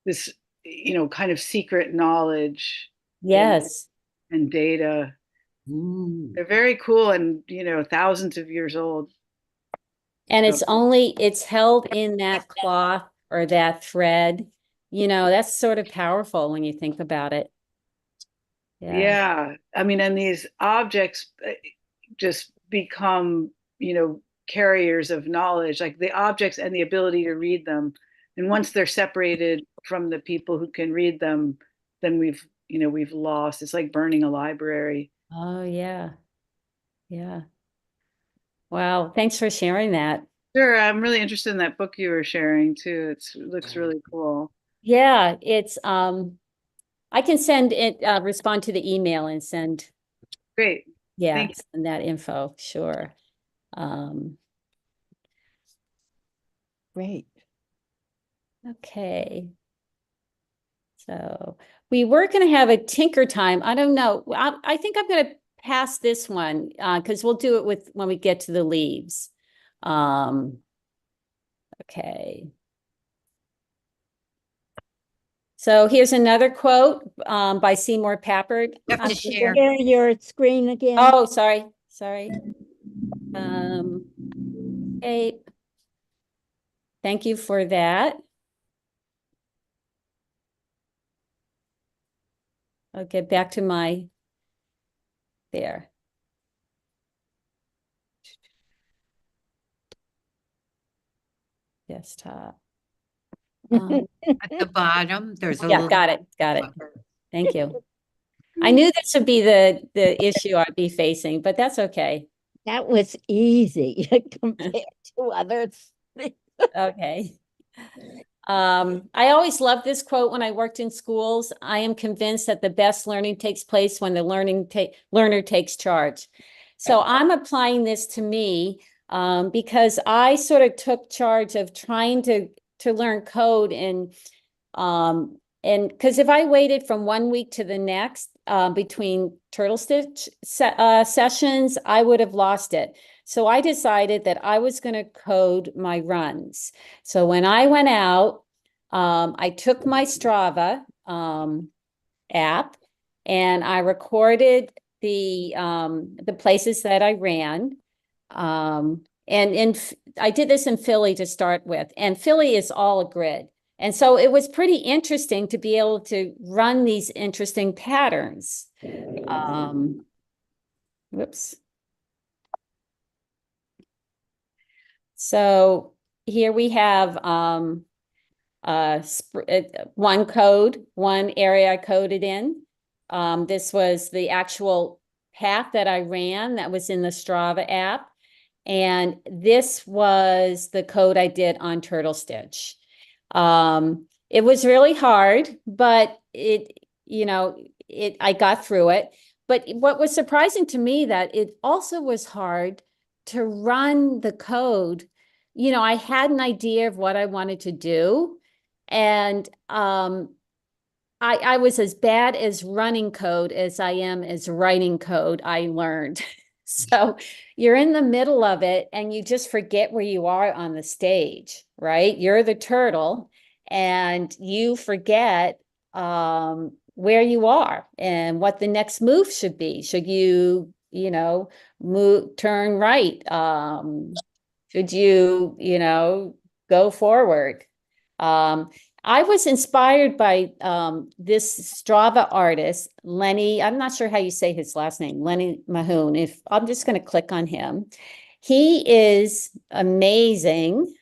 this, you know, kind of secret knowledge Yes. and data. Ooh. They're very cool and, you know, thousands of years old. And So, it's held in that cloth or that thread. You know, that's sort of powerful when you think about it. Yeah. yeah, I mean, and these objects just become, you know, carriers of knowledge, like the objects and the ability to read them. And once they're separated from the people who can read them, then we've, you know, we've lost. It's like burning a library. Oh, yeah. Yeah. Wow. Thanks for sharing that. Sure, I'm really interested in that book you were sharing too. It looks really cool. Yeah, it's I can send it respond to the email and send Great. yeah, Thank you. send that info, sure. Great. Okay. So we were going to have a tinker time. I don't know. I think I'm going to pass this one because we'll do it with when we get to the leaves. Okay. So here's another quote by Seymour Papert. You have to share. Share your screen again. Oh, sorry. Okay. Thank you for that. I'll get back to my there. Desktop. At the bottom, there's a Yeah, little. got it, got it. Thank you. I knew this would be the issue I'd be facing, but that's okay. That was easy compared to others. Okay. I always loved this quote when I worked in schools. I am convinced that the best learning takes place when the learner takes charge. So I'm applying this to me because I sort of took charge of trying to learn code and because if I waited from 1 week to the next between TurtleStitch sessions, I would have lost it. So I decided that I was going to code my runs. So when I went out, I took my Strava app and I recorded the places that I ran. And I did this in Philly to start with, and Philly is all a grid. And so it was pretty interesting to be able to run these interesting patterns. Whoops. So here we have one code, one area I coded in. This was the actual path that I ran that was in the Strava app. And this was the code I did on TurtleStitch. It was really hard, but I got through it. But what was surprising to me that it also was hard to run the code. I had an idea of what I wanted to do, and I was as bad as running code as I am as writing code, I learned. So you're in the middle of it and you just forget where you are on the stage, right? You're the turtle and you forget where you are and what the next move should be. Should you, turn right? Should you, go forward? I was inspired by this Strava artist, Lenny. I'm not sure how you say his last name, Lenny Mahone. If I'm just going to click on him, he is amazing.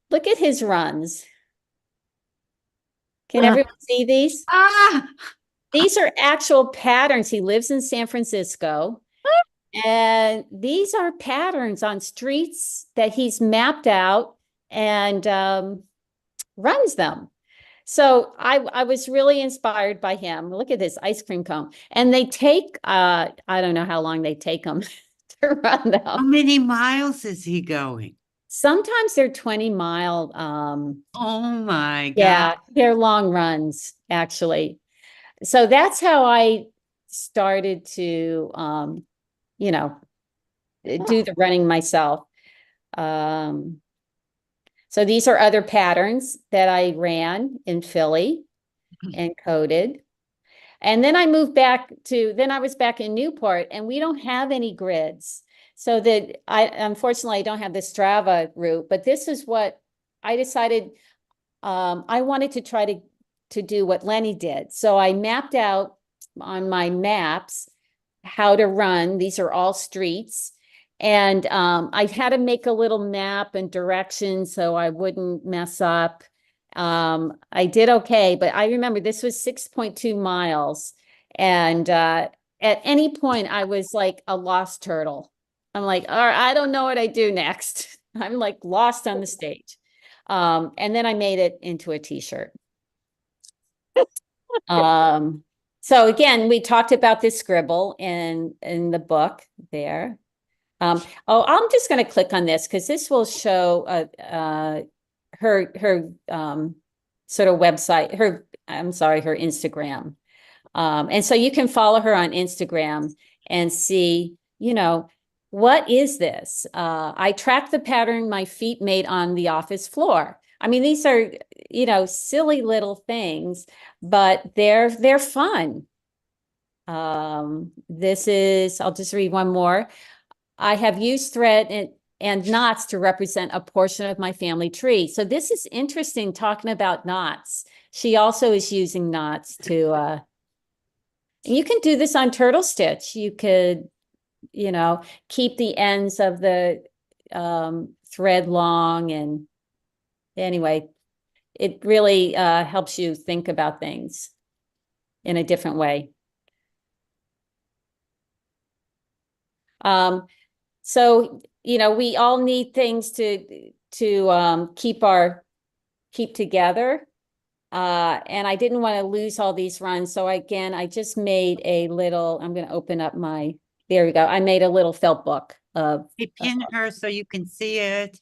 Look at his runs. Can everyone see these? These are actual patterns. He lives in San Francisco. And these are patterns on streets that he's mapped out and runs them. So I was really inspired by him. Look at this ice cream cone. And they take, I don't know how long they take them to run How them. many miles is he going? Sometimes they're 20-mile. Oh my Yeah, God. they're long runs, actually. So that's how I started to, do the running myself. So these are other patterns that I ran in Philly and coded. And then I then I was back in Newport and we don't have any grids. So that unfortunately, I don't have the Strava route, but this is what I decided. I wanted to try to do what Lenny did. So I mapped out on my maps how to run. These are all streets. And I had to make a little map and directions so I wouldn't mess up. I did okay, but I remember this was 6.2 miles. And at any point, I was like a lost turtle. I'm like, all right, I don't know what I do next. I'm like lost on the stage. And then I made it into a t-shirt. So again, we talked about this scribble in the book there. I'm just going to click on this because this will show her sort of website, her Instagram. And so you can follow her on Instagram and see, what is this? I track the pattern my feet made on the office floor. I mean, these are, silly little things, but they're fun. This is, I'll just read one more. I have used thread and knots to represent a portion of my family tree. So this is interesting talking about knots. She also is using knots to, you can do this on TurtleStitch. You could, keep the ends of the thread long. And anyway, it really helps you think about things in a different way. So, you know, we all need things to keep together. And I didn't want to lose all these runs. So again, I just made a little, I'm going to open up my, there we go. I made a little felt book of, Hey, pin her so you can see it.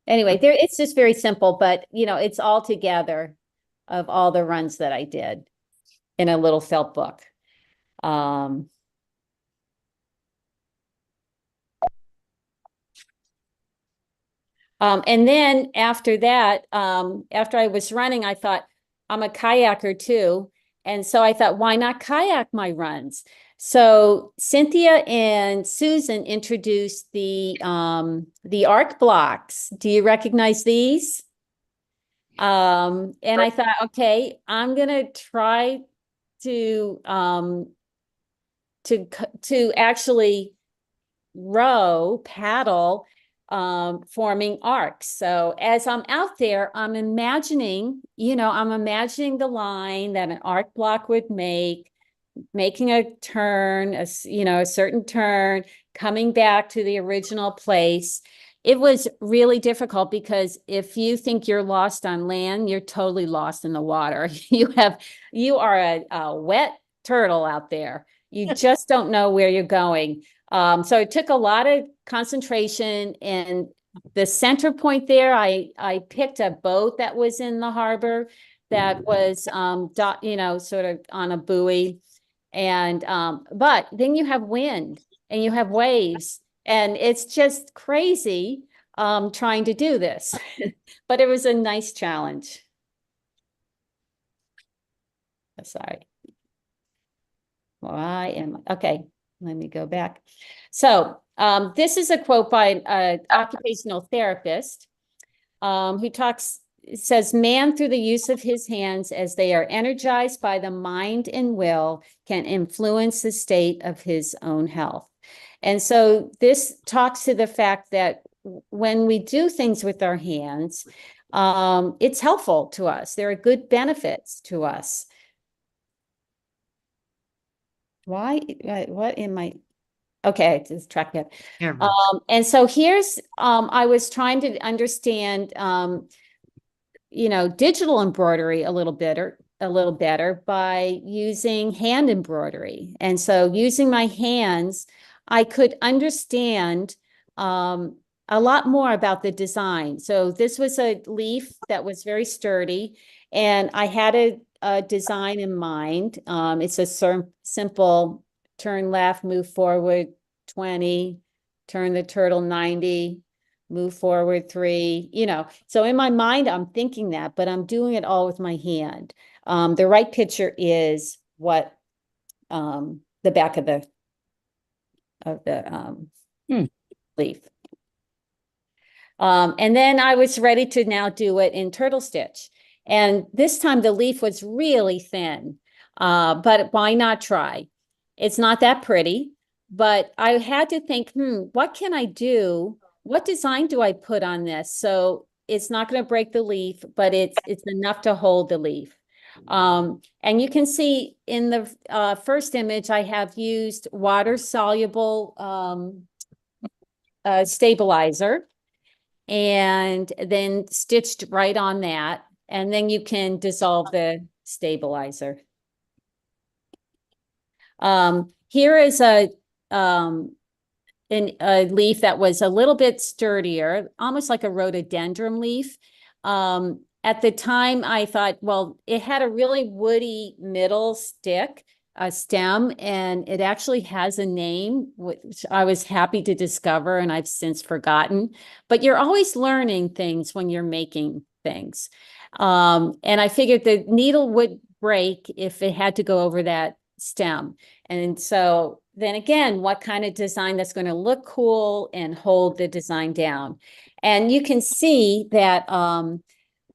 anyway, there, it's just very simple, but you know, it's all together of all the runs that I did in a little felt book. And then after that, after I was running, I thought, I'm a kayaker too. And so I thought, why not kayak my runs? So Cynthia and Susan introduced the arc blocks. Do you recognize these? And I thought, okay, I'm gonna try to actually paddle, forming arcs. So as I'm out there, I'm imagining the line that an arc block would make, making a turn, a certain turn, coming back to the original place. It was really difficult because if you think you're lost on land, you're totally lost in the water. You are a wet turtle out there. You just don't know where you're going. So it took a lot of concentration, and the center point there, I picked a boat that was in the harbor that was, sort of on a buoy. And, but then you have wind and you have waves, and it's just crazy, trying to do this, but it was a nice challenge. Sorry. Okay, let me go back. So, this is a quote by an occupational therapist, who says, man, through the use of his hands, as they are energized by the mind and will, can influence the state of his own health. And so this talks to the fact that when we do things with our hands, it's helpful to us. There are good benefits to us. Why? What am I? Okay, it's trackpad. And so here's, I was trying to understand, digital embroidery a little better by using hand embroidery. And so using my hands, I could understand, a lot more about the design. So this was a leaf that was very sturdy, and I had a design in mind. It's a simple turn left, move forward 20, turn the turtle 90, move forward 3, So in my mind, I'm thinking that, but I'm doing it all with my hand. The right picture is what, the back of the leaf. And then I was ready to now do it in TurtleStitch. And this time the leaf was really thin, but why not try? It's not that pretty, but I had to think, what can I do? What design do I put on this? So it's not going to break the leaf, but it's enough to hold the leaf. And you can see in the first image, I have used water-soluble stabilizer, and then stitched right on that. And then you can dissolve the stabilizer. Here is a leaf that was a little bit sturdier, almost like a rhododendron leaf. At the time, I thought, well, it had a really woody middle stem, and it actually has a name, which I was happy to discover, and I've since forgotten. But you're always learning things when you're making things. And I figured the needle would break if it had to go over that stem. And so then again, what kind of design that's going to look cool and hold the design down? And you can see that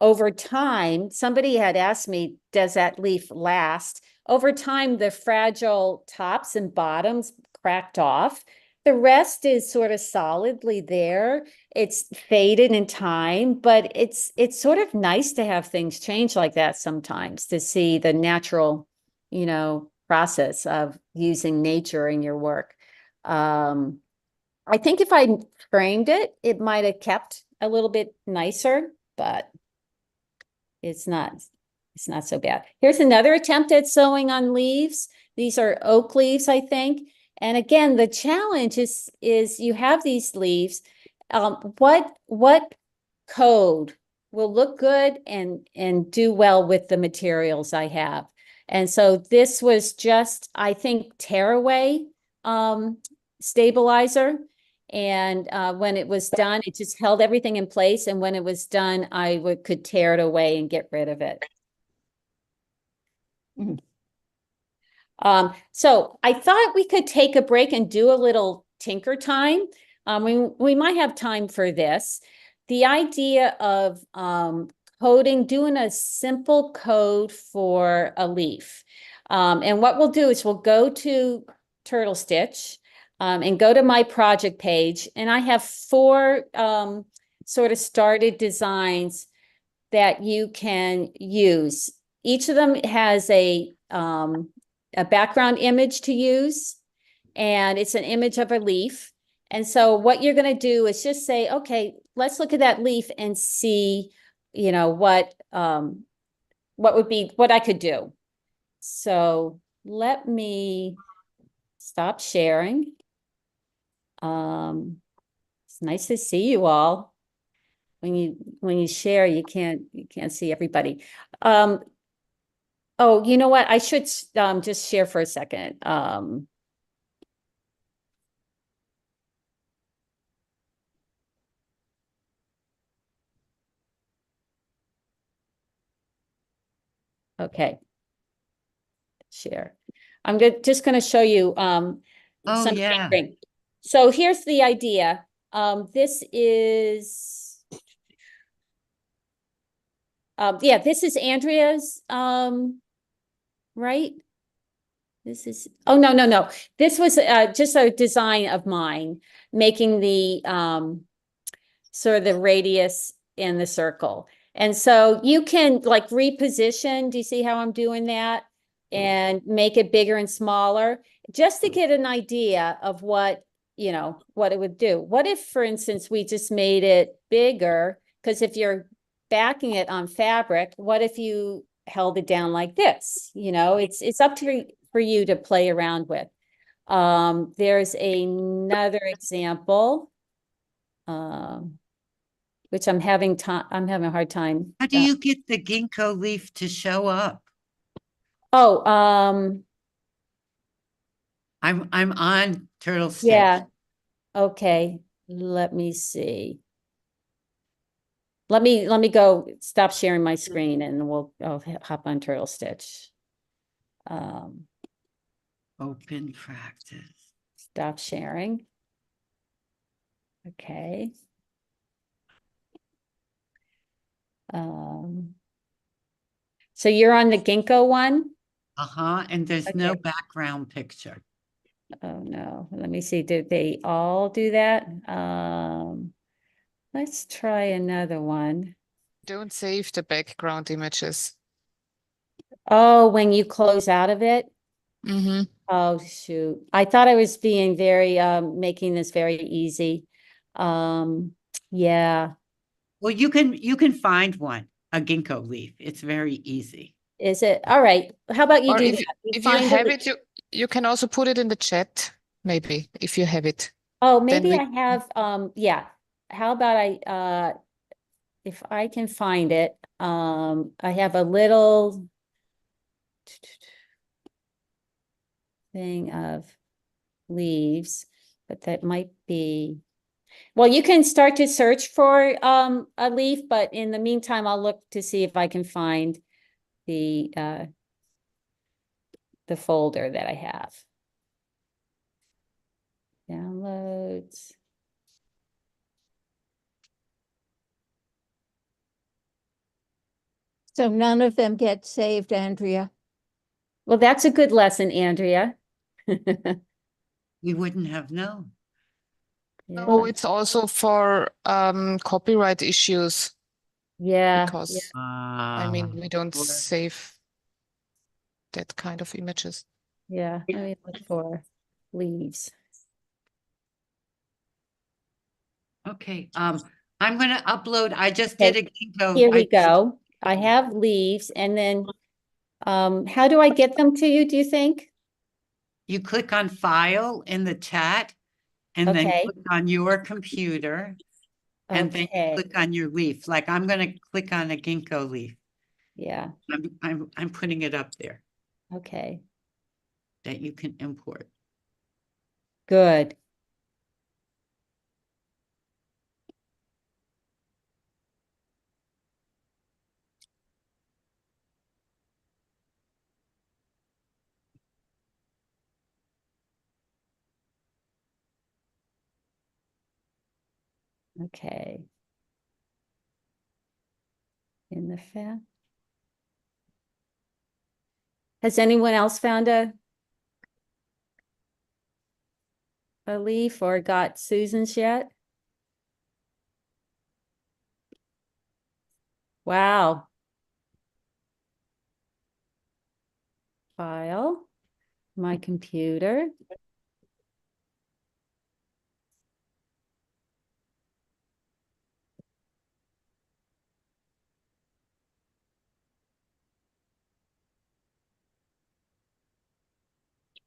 over time, somebody had asked me, does that leaf last? Over time, the fragile tops and bottoms cracked off. The rest is sort of solidly there. it's faded in time, but it's sort of nice to have things change like that sometimes, to see the natural, process of using nature in your work. I think if I framed it, it might have kept a little bit nicer, but it's not so bad. Here's another attempt at sewing on leaves. These are oak leaves, I think. And again, the challenge is you have these leaves. What code will look good and do well with the materials I have? And so this was just, I think, tearaway stabilizer. And when it was done, it just held everything in place. And when it was done, could tear it away and get rid of it. So I thought we could take a break and do a little tinker time. We might have time for this. The idea of doing a simple code for a leaf. And what we'll do is we'll go to TurtleStitch and go to my project page. And I have 4 sort of started designs that you can use. Each of them has a background image to use, and it's an image of a leaf. And so what you're going to do is just say, okay, let's look at that leaf and see, what I could do. So let me stop sharing. It's nice to see you all. When you share, you can't see everybody. Oh, you know what? I should just share for a second. Okay. Share. I'm just going to show you Oh, some yeah. sharing. So here's the idea. This is this is Andrea's right? This is, oh, no. This was just a design of mine, making the sort of the radius in the circle. And so you can like reposition. Do you see how I'm doing that? And make it bigger and smaller, just to get an idea of what it would do. What if, for instance, we just made it bigger? Because if you're backing it on fabric, what if you held it down like this? It's up to for you to play around with. There's another example, which I'm having a hard time. How do you get the ginkgo leaf to show up? Oh, I'm on TurtleStitch. yeah. Okay, let me see. Let me go stop sharing my screen and I'll hop on TurtleStitch. Open practice. Stop sharing. Okay. So you're on the ginkgo one? And there's no Okay. background picture. Oh no, let me see. Did they all do that? Let's try another one. Don't save the background images. Oh, when you close out of it? Mm-hmm. Oh, shoot. I thought I was being very, making this very easy. Yeah. Well, you can find one, a ginkgo leaf. It's very easy. Is it? All right. How about you Or do if, that? if you have it, you can also put it in the chat, maybe, if you have it. Oh, Then maybe we- I have, yeah. How about if I can find it, I have a little thing of leaves, but that might be, well, you can start to search for a leaf, but in the meantime, I'll look to see if I can find the folder that I have. Downloads. So none of them get saved, Andrea. Well, that's a good lesson, Andrea. We wouldn't have known. No, Yeah, it's also for copyright issues yeah, because I mean we don't save that kind of images. yeah. Let me look for leaves. Okay, I'm gonna upload, I just did Okay, a ginkgo. Here we go. I have leaves and then, how do I get them to you, do you think? You click on file in the chat and then Okay. click on your computer and then you Okay, click on your leaf. Like I'm gonna click on a ginkgo leaf. yeah, I'm putting it up there okay, that you can import. good. Okay. In the fact. Has anyone else found a leaf or got Susan's yet? Wow. File, my computer.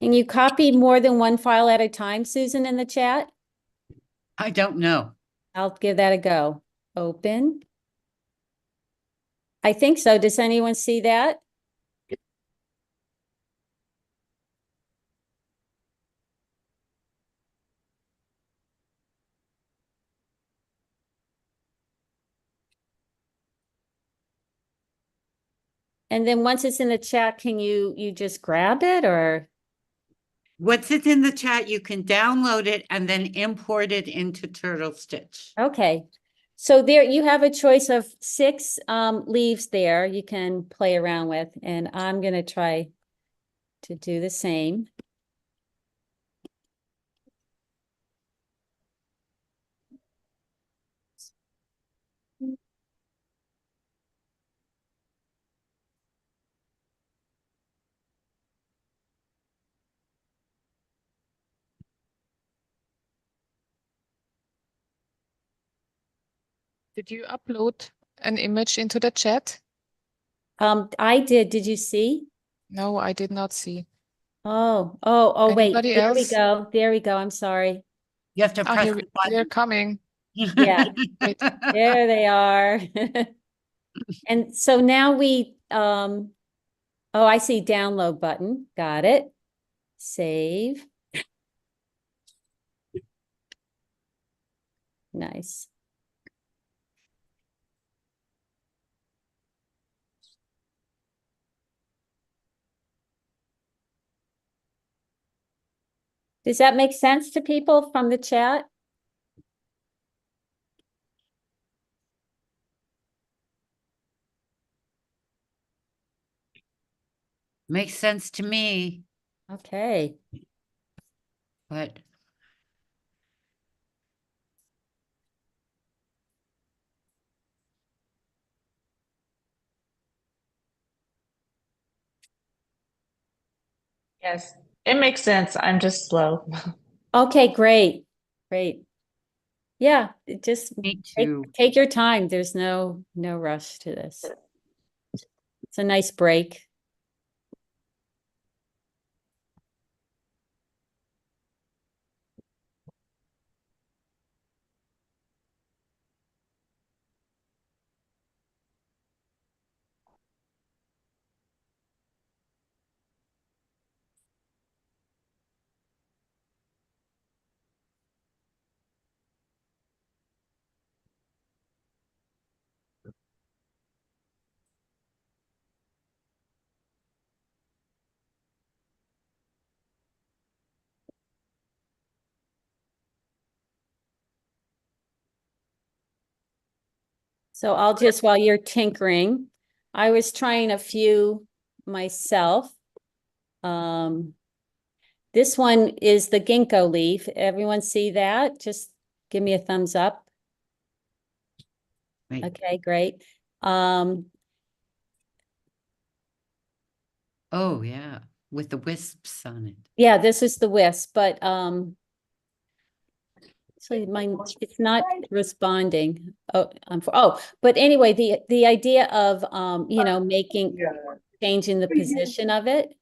Can you copy more than one file at a time, Susan, in the chat? I don't know. I'll give that a go. Open. I think so. Does anyone see that? And then once it's in the chat, can you just grab it or? What's it in the chat? You can download it and then import it into TurtleStitch. Okay. So there you have a choice of 6 leaves there you can play around with, and I'm gonna try to do the same. Did you upload an image into the chat? I did you see? No, I did not see. Oh, wait, Anybody there we else? go. There we go. I'm sorry. You have to Ah, press here the they're button. coming. Yeah. Wait. There they are. And so now oh, I see download button. Got it. Save. Nice. Does that make sense to people from the chat? Makes sense to me, Okay. but Yes, it makes sense. I'm just slow. Okay, great. Great. Yeah, just me too. take your time. There's no rush to this. It's a nice break. So I'll just, while you're tinkering, I was trying a few myself. This one is the ginkgo leaf. Everyone see that? Just give me a thumbs up. Right. Okay, great. Oh, yeah, with the wisps on it. Yeah, this is the wisp, but actually mine, it's not responding. But anyway, the idea of you know, changing the position of it.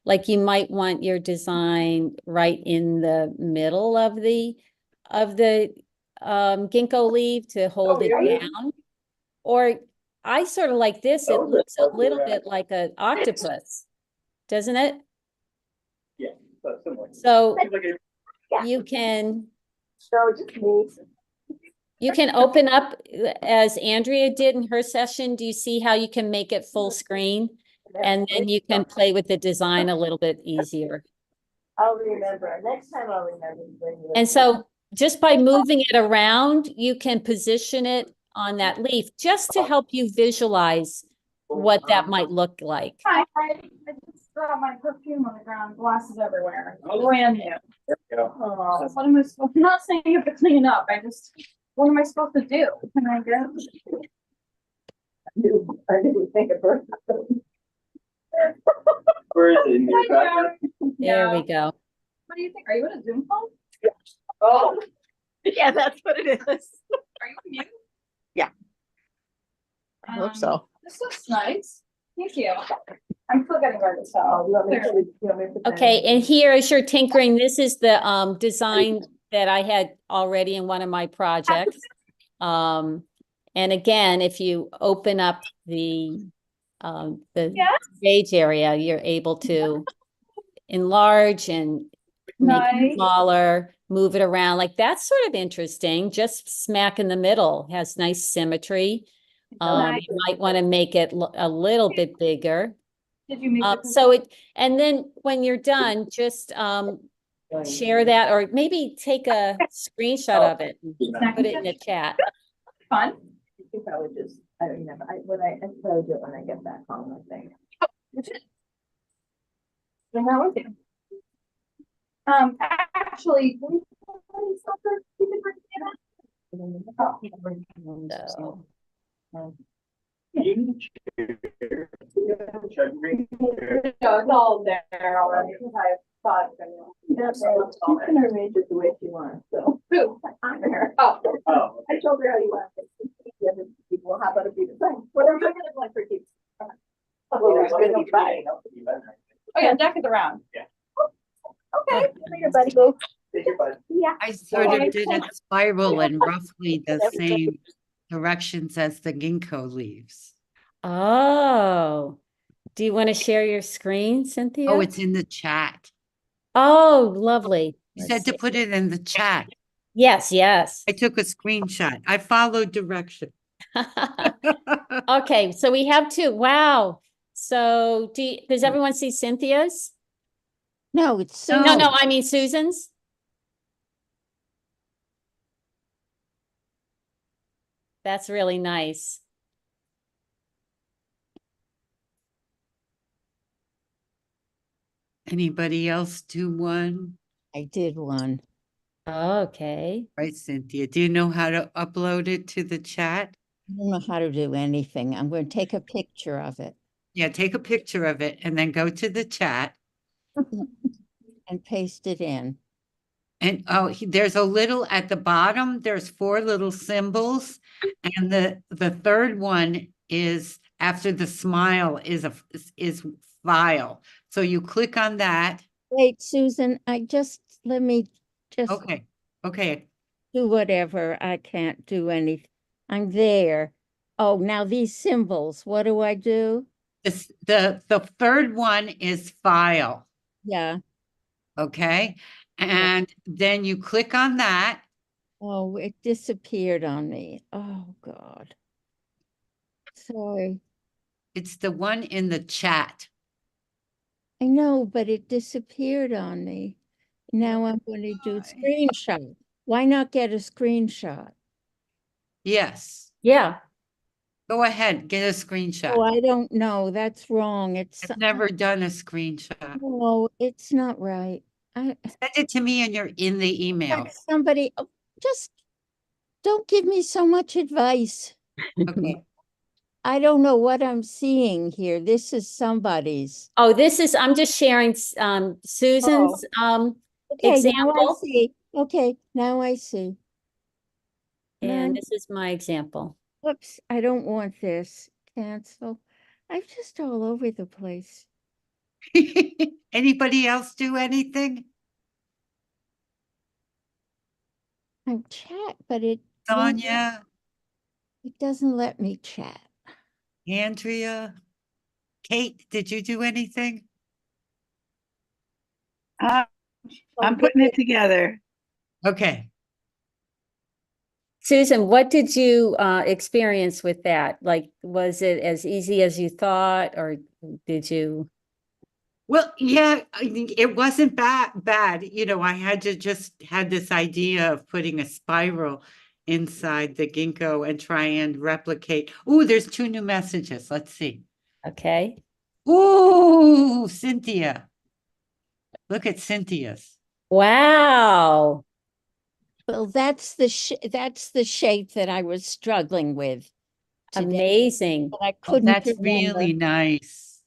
Like you might want your design right in the middle of the ginkgo leaf to hold it down. Or I sort of like this, it looks a little bit like an octopus, doesn't it? So you can open up as Andrea did in her session. Do you see how you can make it full screen? And then you can play with the design a little bit easier. I'll remember. Next time I'll remember. to bring you a And so just by moving it around, you can position it on that leaf just to help you visualize what that might look like. Hi, I just dropped my perfume on the ground, glasses everywhere. Brand new. Oh, what am I supposed, I'm not saying you have to clean up, what am I supposed to do? Can I go? I didn't think of it. Where is it? In your background? There we go. What do you think? Are you in a Zoom call? Oh, Yeah, that's what it is. Are you mute? Yeah. I hope so. This looks nice. Thank you. I'm still getting ready to tell. Okay, and here as you're tinkering, this is the design that I had already in one of my projects. And again, if you open up the page area, you're able to enlarge and make it Nice. smaller, move it around. Like that's sort of interesting. Just smack in the middle has nice symmetry. You might want to make it a little bit bigger. Did you make it? So and then when you're done, just share that or maybe take a screenshot of it and put it in the chat. Fun. I think I would just, I don't know, I probably do it when I get back home, I think. Then that was it. Actually, can we stop for, you can bring it up? So, No, it's all there already, because I thought. You can arrange it the way you want, so. Who? I'm her. Oh, I told her how you want it. The other people, how about a beauty thing? Whatever you're gonna like for you. Oh, yeah, deck is around. Yeah. Okay, your buddy go. Yeah. I sort of did a spiral in roughly the same directions as the ginkgo leaves. oh, do you want to share your screen, Cynthia? Oh, it's in the chat. Oh, lovely. You said to put it in the chat. Yes, yes. I took a screenshot. I followed direction. Okay, so we have two. Wow. So does everyone see Cynthia's? No, it's No. Susan. No, I mean Susan's. That's really nice. Anybody else do one? I did one. Okay. Right, Cynthia. Do you know how to upload it to the chat? I don't know how to do anything. I'm going to take a picture of it Yeah, take a picture of it and then go to the chat. and paste it in. And there's a little at the bottom, there's 4 little symbols. And the third one is after the smile is file. So you click on that. Wait, Susan, let me just Okay. do whatever. I can't do anything. I'm there. Oh, now these symbols, what do I do? The third one is file. Yeah. Okay. And then you click on that. Oh, it disappeared on me. Oh, God. Sorry. It's the one in the chat. I know, but it disappeared on me. Now I'm going to do screenshot. Why not get a screenshot? Yes. Yeah. Go ahead, get a screenshot. Oh, I don't know. That's wrong. I've never done a screenshot. No, it's not right. I, Send it to me and you're in the email. somebody, just don't give me so much advice. Okay. I don't know what I'm seeing here. This is somebody's. Oh, I'm just sharing Susan's Okay, now I example, see. Okay, now I see. and No, this is my example. whoops, I don't want this. Cancel. I'm just all over the place. Anybody else do anything? I'm chat, but it Sonia, doesn't let me chat. Andrea, Kate, did you do anything? I'm putting it together. Okay. Susan, what did you experience with that? Like, was it as easy as you thought, or did you? Well, yeah, I think it wasn't bad. You know, I had to just had this idea of putting a spiral inside the ginkgo and try and replicate. Oh, there's 2 new messages. Let's see. Okay. Ooh, Cynthia. Look at Cynthia's. Wow. Well, that's the shape that I was struggling with today. Amazing. But I Oh, couldn't that's remember. really nice.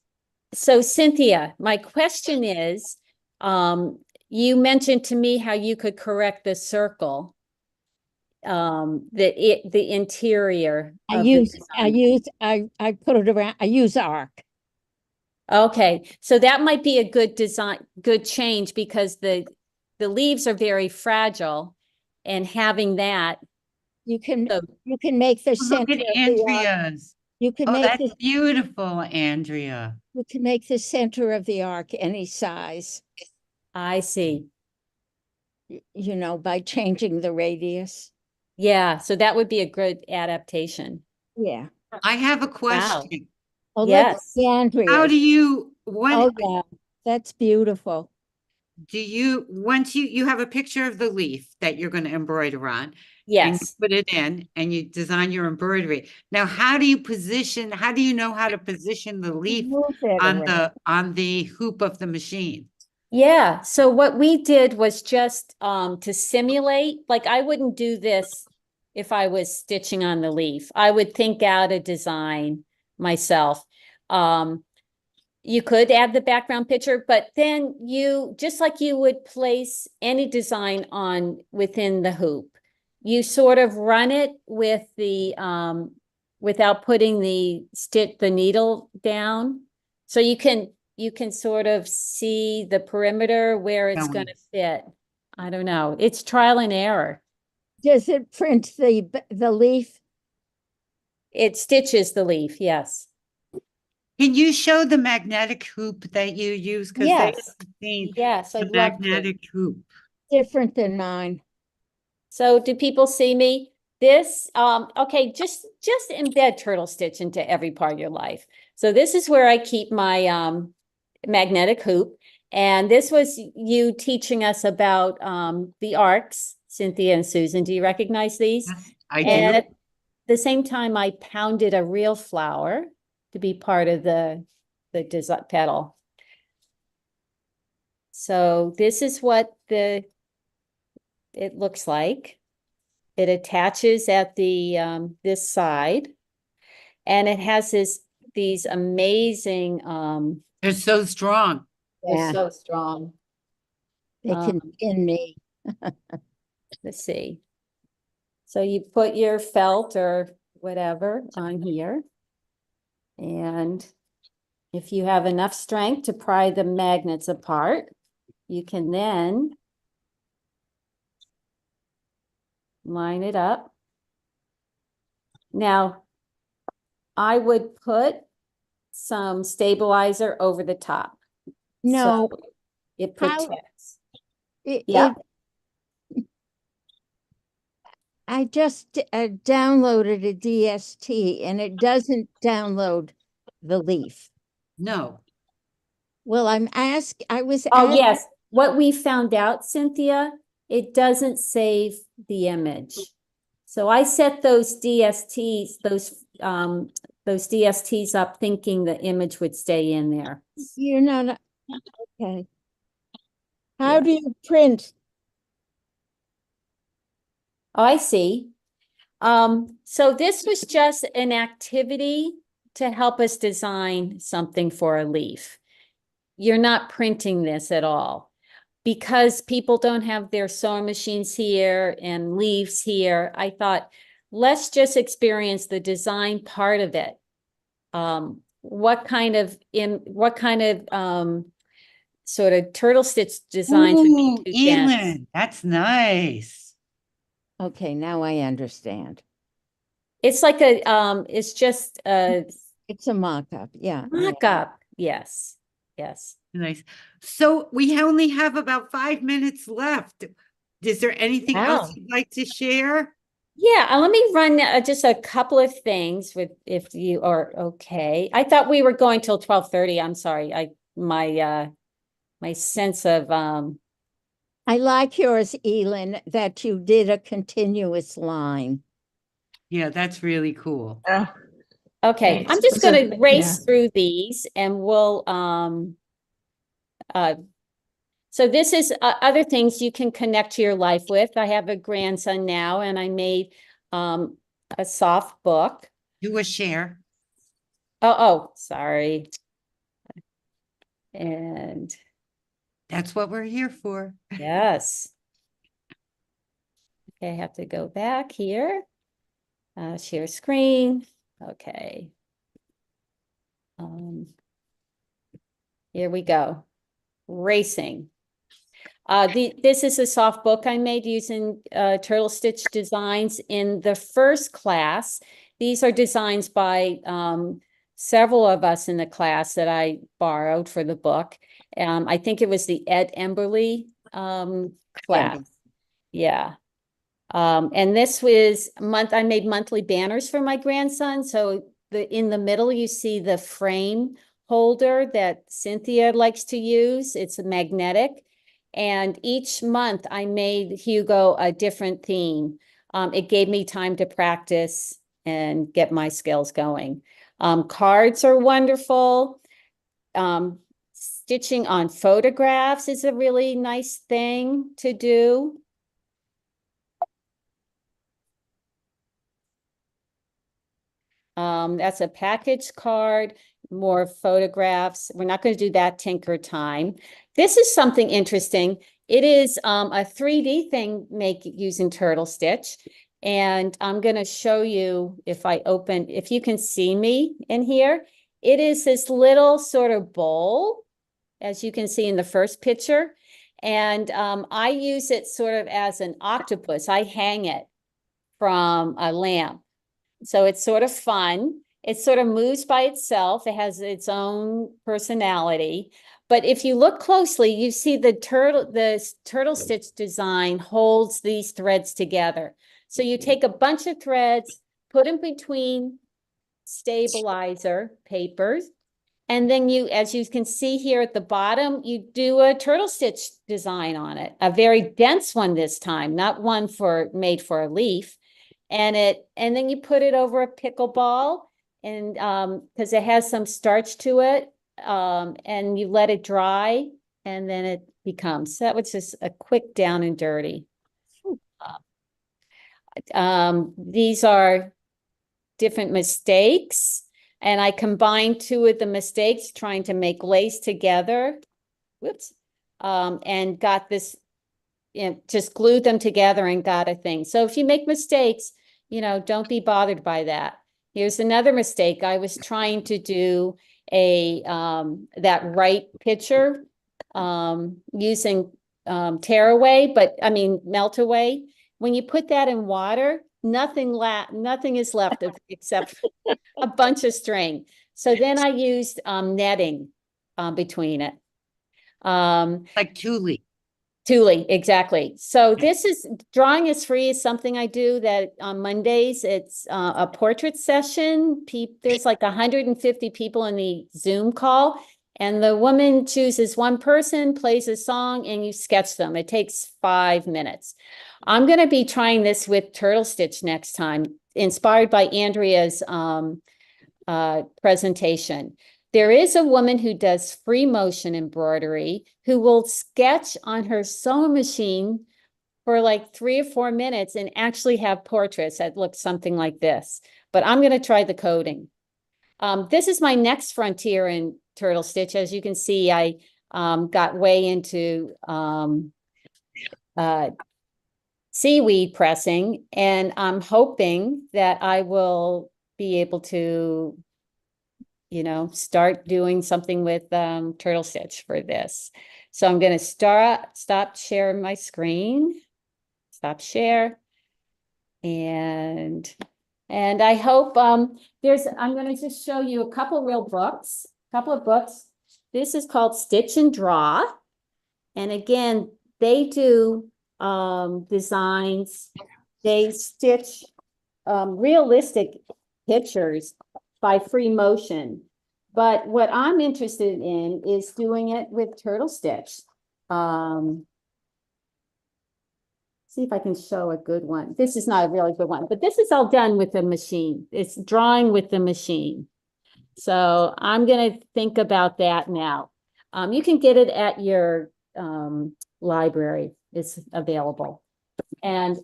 So Cynthia, my question is, you mentioned to me how you could correct the circle, the interior of the design. I put it around, I use arc. Okay, so that might be a good design, good change, because the leaves are very fragile, and having that, You can so make the Oh, look center at of the arc. Andrea's. You can Oh, make that's beautiful, Andrea. the center of the arc any size, I see. you know, by changing the radius. Yeah, so that would be a good adaptation. Yeah. I have a Wow. question. Oh, Yes. let's see Andrea. How do you, Oh, yeah, that's beautiful. do you, once you have a picture of the leaf that you're going to embroider on, and you Yes. put it in and you design your embroidery. Now, how do you know how to position the leaf Move it on around. the hoop of the machine? Yeah, so what we did was just to simulate, like I wouldn't do this if I was stitching on the leaf. I would think out a design myself. You could add the background picture, but then you, just like you would place any design on within the hoop, you sort of run it with the without putting the needle down. So you can sort of see the perimeter where it's going to fit. I don't know. It's trial and error. Does it print the leaf? It stitches the leaf, yes. Can you show the magnetic hoop that you use? Because they Yes. haven't seen Yes, the I'd love to. magnetic hoop. Different than mine. So do people see me? This, okay, just embed TurtleStitch into every part of your life. So this is where I keep my magnetic hoop. And this was you teaching us about the arcs, Cynthia and Susan. Do you recognize these? Yes, I And do. at the same time, I pounded a real flower to be part of the design petal. So this is what it looks like. It attaches at the this side, and it has these amazing They're so strong. they're Yeah. so strong. They can pin me. Let's see. So you put your felt or whatever on here, and if you have enough strength to pry the magnets apart, you can then line it up. Now, I would put some stabilizer over the top. No, So it How- protects. it, I just downloaded a DST and it doesn't download the leaf. No. Well, I was Oh, yes. What we found out, Cynthia, it doesn't save the image. So I set those DSTs up thinking the image would stay in there. You're not, okay. How Yeah. do you print? Oh, I see. So this was just an activity to help us design something for a leaf. You're not printing this at all. Because people don't have their sewing machines here and leaves here, I thought, let's just experience the design part of it. What kind of sort of turtle stitch designs would Ooh, be too dense? Elin, that's nice. Okay, now I understand. It's like it's just a It's a mock-up, yeah. mock-up. Yes, yes. Nice. So we only have about 5 minutes left. Is there anything else Wow. you'd like to share? Yeah, let me run just a couple of things with if you are okay. I thought we were going till 12:30. I'm sorry. My sense of I like yours, Elin, that you did a continuous line. Yeah, that's really cool. Oh, okay, thanks. I'm just So- gonna race yeah. through these and we'll so this is other things you can connect to your life with. I have a grandson now and I made a soft book. Do a share. Oh, sorry. And That's what we're here for. yes. Okay, I have to go back here. Share screen. Okay. Here we go. Racing. This is a soft book I made using TurtleStitch designs in the first class. These are designs by several of us in the class that I borrowed for the book. I think it was the Ed Emberley class. Yeah. And this was I made monthly banners for my grandson. So in the middle, you see the frame holder that Cynthia likes to use. It's magnetic. And each month I made Hugo a different theme. It gave me time to practice and get my skills going. Cards are wonderful. Stitching on photographs is a really nice thing to do. That's a package card, more photographs. We're not going to do that tinker time. This is something interesting. It is a 3D thing using TurtleStitch. And I'm going to show you if you can see me in here. It is this little sort of bowl, as you can see in the first picture. And I use it sort of as an octopus. I hang it from a lamp. So it's sort of fun. It sort of moves by itself. It has its own personality. But if you look closely, you see the turtle stitch design holds these threads together. So you take a bunch of threads, put them between stabilizer papers, and then as you can see here at the bottom, you do a turtle stitch design on it, a very dense one this time, not one made for a leaf. And then you put it over a pickleball and because it has some starch to it, and you let it dry and then it becomes. That was just a quick down and dirty. These are different mistakes, and I combined two of the mistakes trying to make lace together. Whoops. And got this, just glued them together and got a thing. So if you make mistakes, don't be bothered by that. Here's another mistake. I was trying to do that right picture using tearaway, melt away. When you put that in water, nothing is left except a bunch of string. So then I used netting between it. Like Thule. Thule, exactly. So drawing is free is something I do that on Mondays. It's a portrait session. There's like 150 people in the Zoom call, and the woman chooses one person, plays a song, and you sketch them. It takes 5 minutes. I'm going to be trying this with TurtleStitch next time, inspired by Andrea's presentation. There is a woman who does free motion embroidery who will sketch on her sewing machine for like 3 or 4 minutes and actually have portraits that look something like this. But I'm going to try the coding. This is my next frontier in TurtleStitch. As you can see, I got way into seaweed pressing, and I'm hoping that I will be able to, start doing something with TurtleStitch for this. So I'm going to stop sharing my screen, stop share, and I hope I'm going to just show you a couple of books. This is called Stitch and Draw, and again, they do designs. They stitch realistic pictures by free motion. But what I'm interested in is doing it with TurtleStitch. See if I can show a good one. This is not a really good one, but this is all done with the machine. It's drawing with the machine. So I'm going to think about that now. You can get it at your library. It's available. And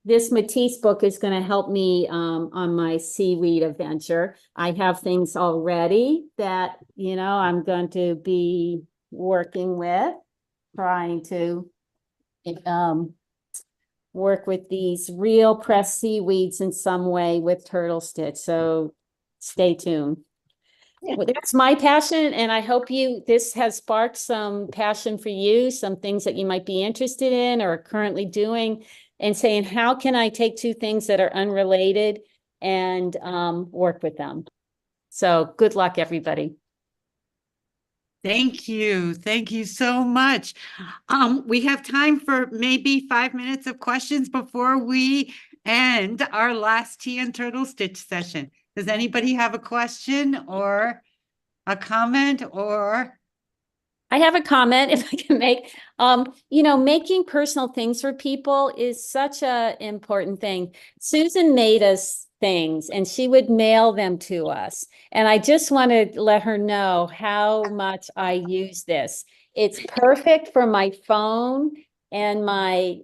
this Matisse book is going to help me on my seaweed adventure. I have things already that, I'm going to be working with, trying to work with these real pressed seaweeds in some way with TurtleStitch. So stay tuned. Well, that's my passion, and I hope this has sparked some passion for you, some things that you might be interested in or are currently doing, and saying, how can I take two things that are unrelated and work with them? So good luck, everybody. Thank you. Thank you so much. We have time for maybe 5 minutes of questions before we end our last Tea and TurtleStitch session. Does anybody have a question or a comment or? I have a comment if I can make, making personal things for people is such a important thing. Susan made us things and she would mail them to us. And I just want to let her know how much I use this. It's perfect for my phone and my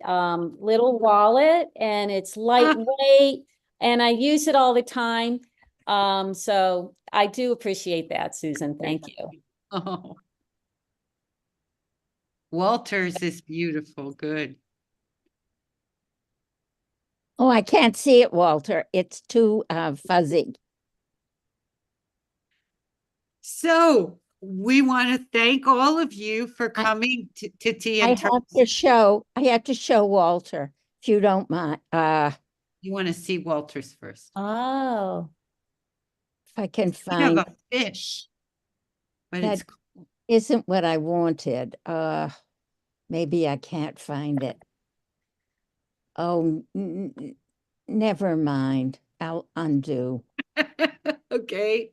little wallet, and it's lightweight and I use it all the time. So I do appreciate that, Susan. Thank you. Oh. Walter's is beautiful. Good. Oh, I can't see it, Walter. It's too fuzzy. So we want to thank all of you for coming to Tea and TurtleStitch. I have to show Walter, if you don't mind. You want to see Walter's first. Oh. If I can We find have a fish. But that it's isn't what I wanted. Maybe I can't find it. Oh, never mind. I'll undo. okay.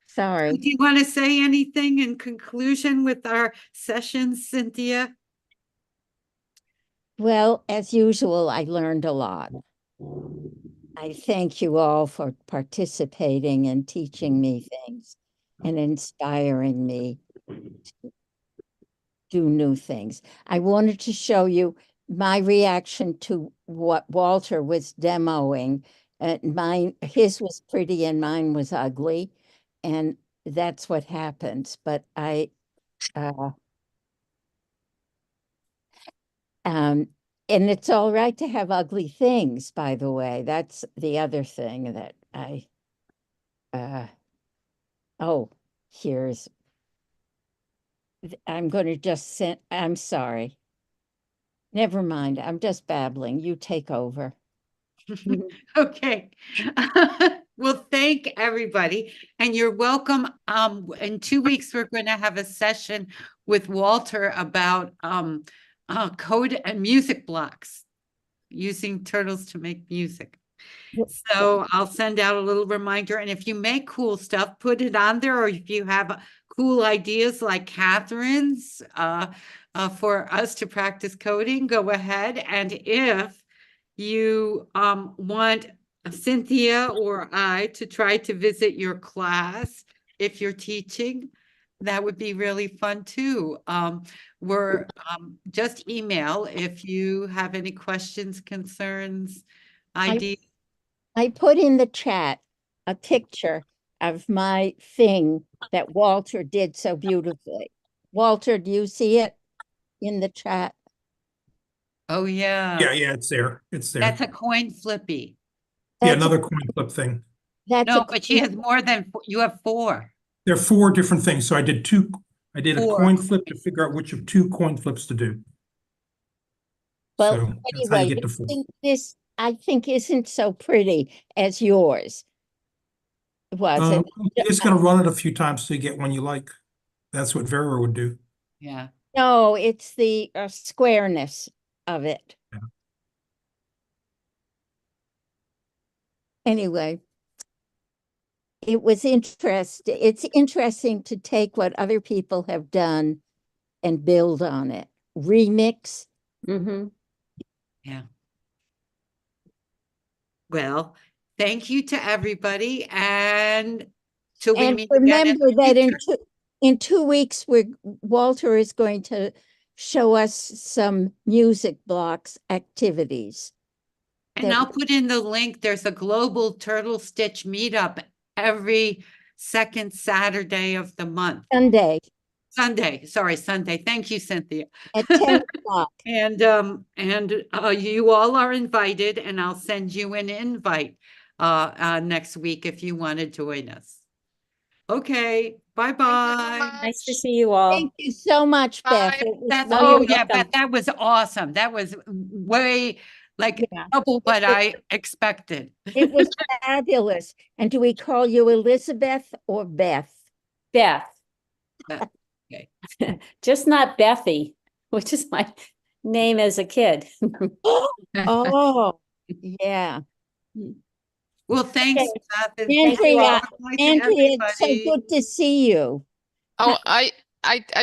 Sorry. Do you want to say anything in conclusion with our session, Cynthia? Well, as usual, I learned a lot. I thank you all for participating and teaching me things and inspiring me to do new things. I wanted to show you my reaction to what Walter was demoing. His was pretty and mine was ugly, and that's what happens. But and it's all right to have ugly things, by the way. That's the other thing that I'm going to just send, I'm sorry. Never mind. I'm just babbling. You take over. Okay. Well, thank everybody. And you're welcome. In 2 weeks, we're going to have a session with Walter about code and music blocks, using turtles to make music. So I'll send out a little reminder. And if you make cool stuff, put it on there. Or if you have cool ideas like Catherine's for us to practice coding, go ahead. And if you want Cynthia or I to try to visit your class, if you're teaching, that would be really fun too. We're just email if you have any questions, concerns, ideas. I put in the chat a picture of my thing that Walter did so beautifully. Walter, do you see it in the chat? Oh, Yeah, yeah, it's there. It's there. That's a coin flippy. Yeah, That's a- another coin flip thing. That's No, a but she has more than, you have 4. There are 4 different things. So I did a 4. coin flip to figure out which of 2 coin flips to do. Well, So that's how you anyway, get to 4. this I think isn't so pretty as yours was. And You're just gonna run it a few times till you get one you like. That's what Vera would do. Yeah. no, it's the squareness of it. Yeah. Anyway, it was interesting. It's interesting to take what other people have done and build on it. Remix. Mm-hmm. Yeah. Well, thank you to everybody, and till we And meet again in remember the that future. in 2 weeks, Walter is going to show us some music blocks activities. And that- I'll put in the link. There's a global Turtle Stitch meetup every second Saturday of the month. Sunday Sunday. Thank you, Cynthia. at 10 o'clock. And you all are invited, and I'll send you an invite next week if you want to join us. Okay, bye-bye. Nice to see you all. Thank you so much, Beth. Bye. It was That's, Oh, oh you're yeah, welcome. but that was awesome. That was way like Yeah. double what I expected. It was fabulous. And do we call you Elizabeth or Beth? Beth. Okay. Just not Bethy, which is my name as a kid. Oh, yeah. Well, thanks, Okay. Beth, and Andrea, thank you all. Goodbye to Andrea, it's so everybody. good to see you. Oh, I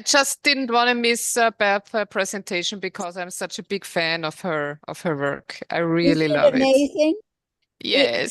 just didn't want to miss Beth's presentation because I'm such a big fan of her work. I really Isn't it love it. amazing? Yes.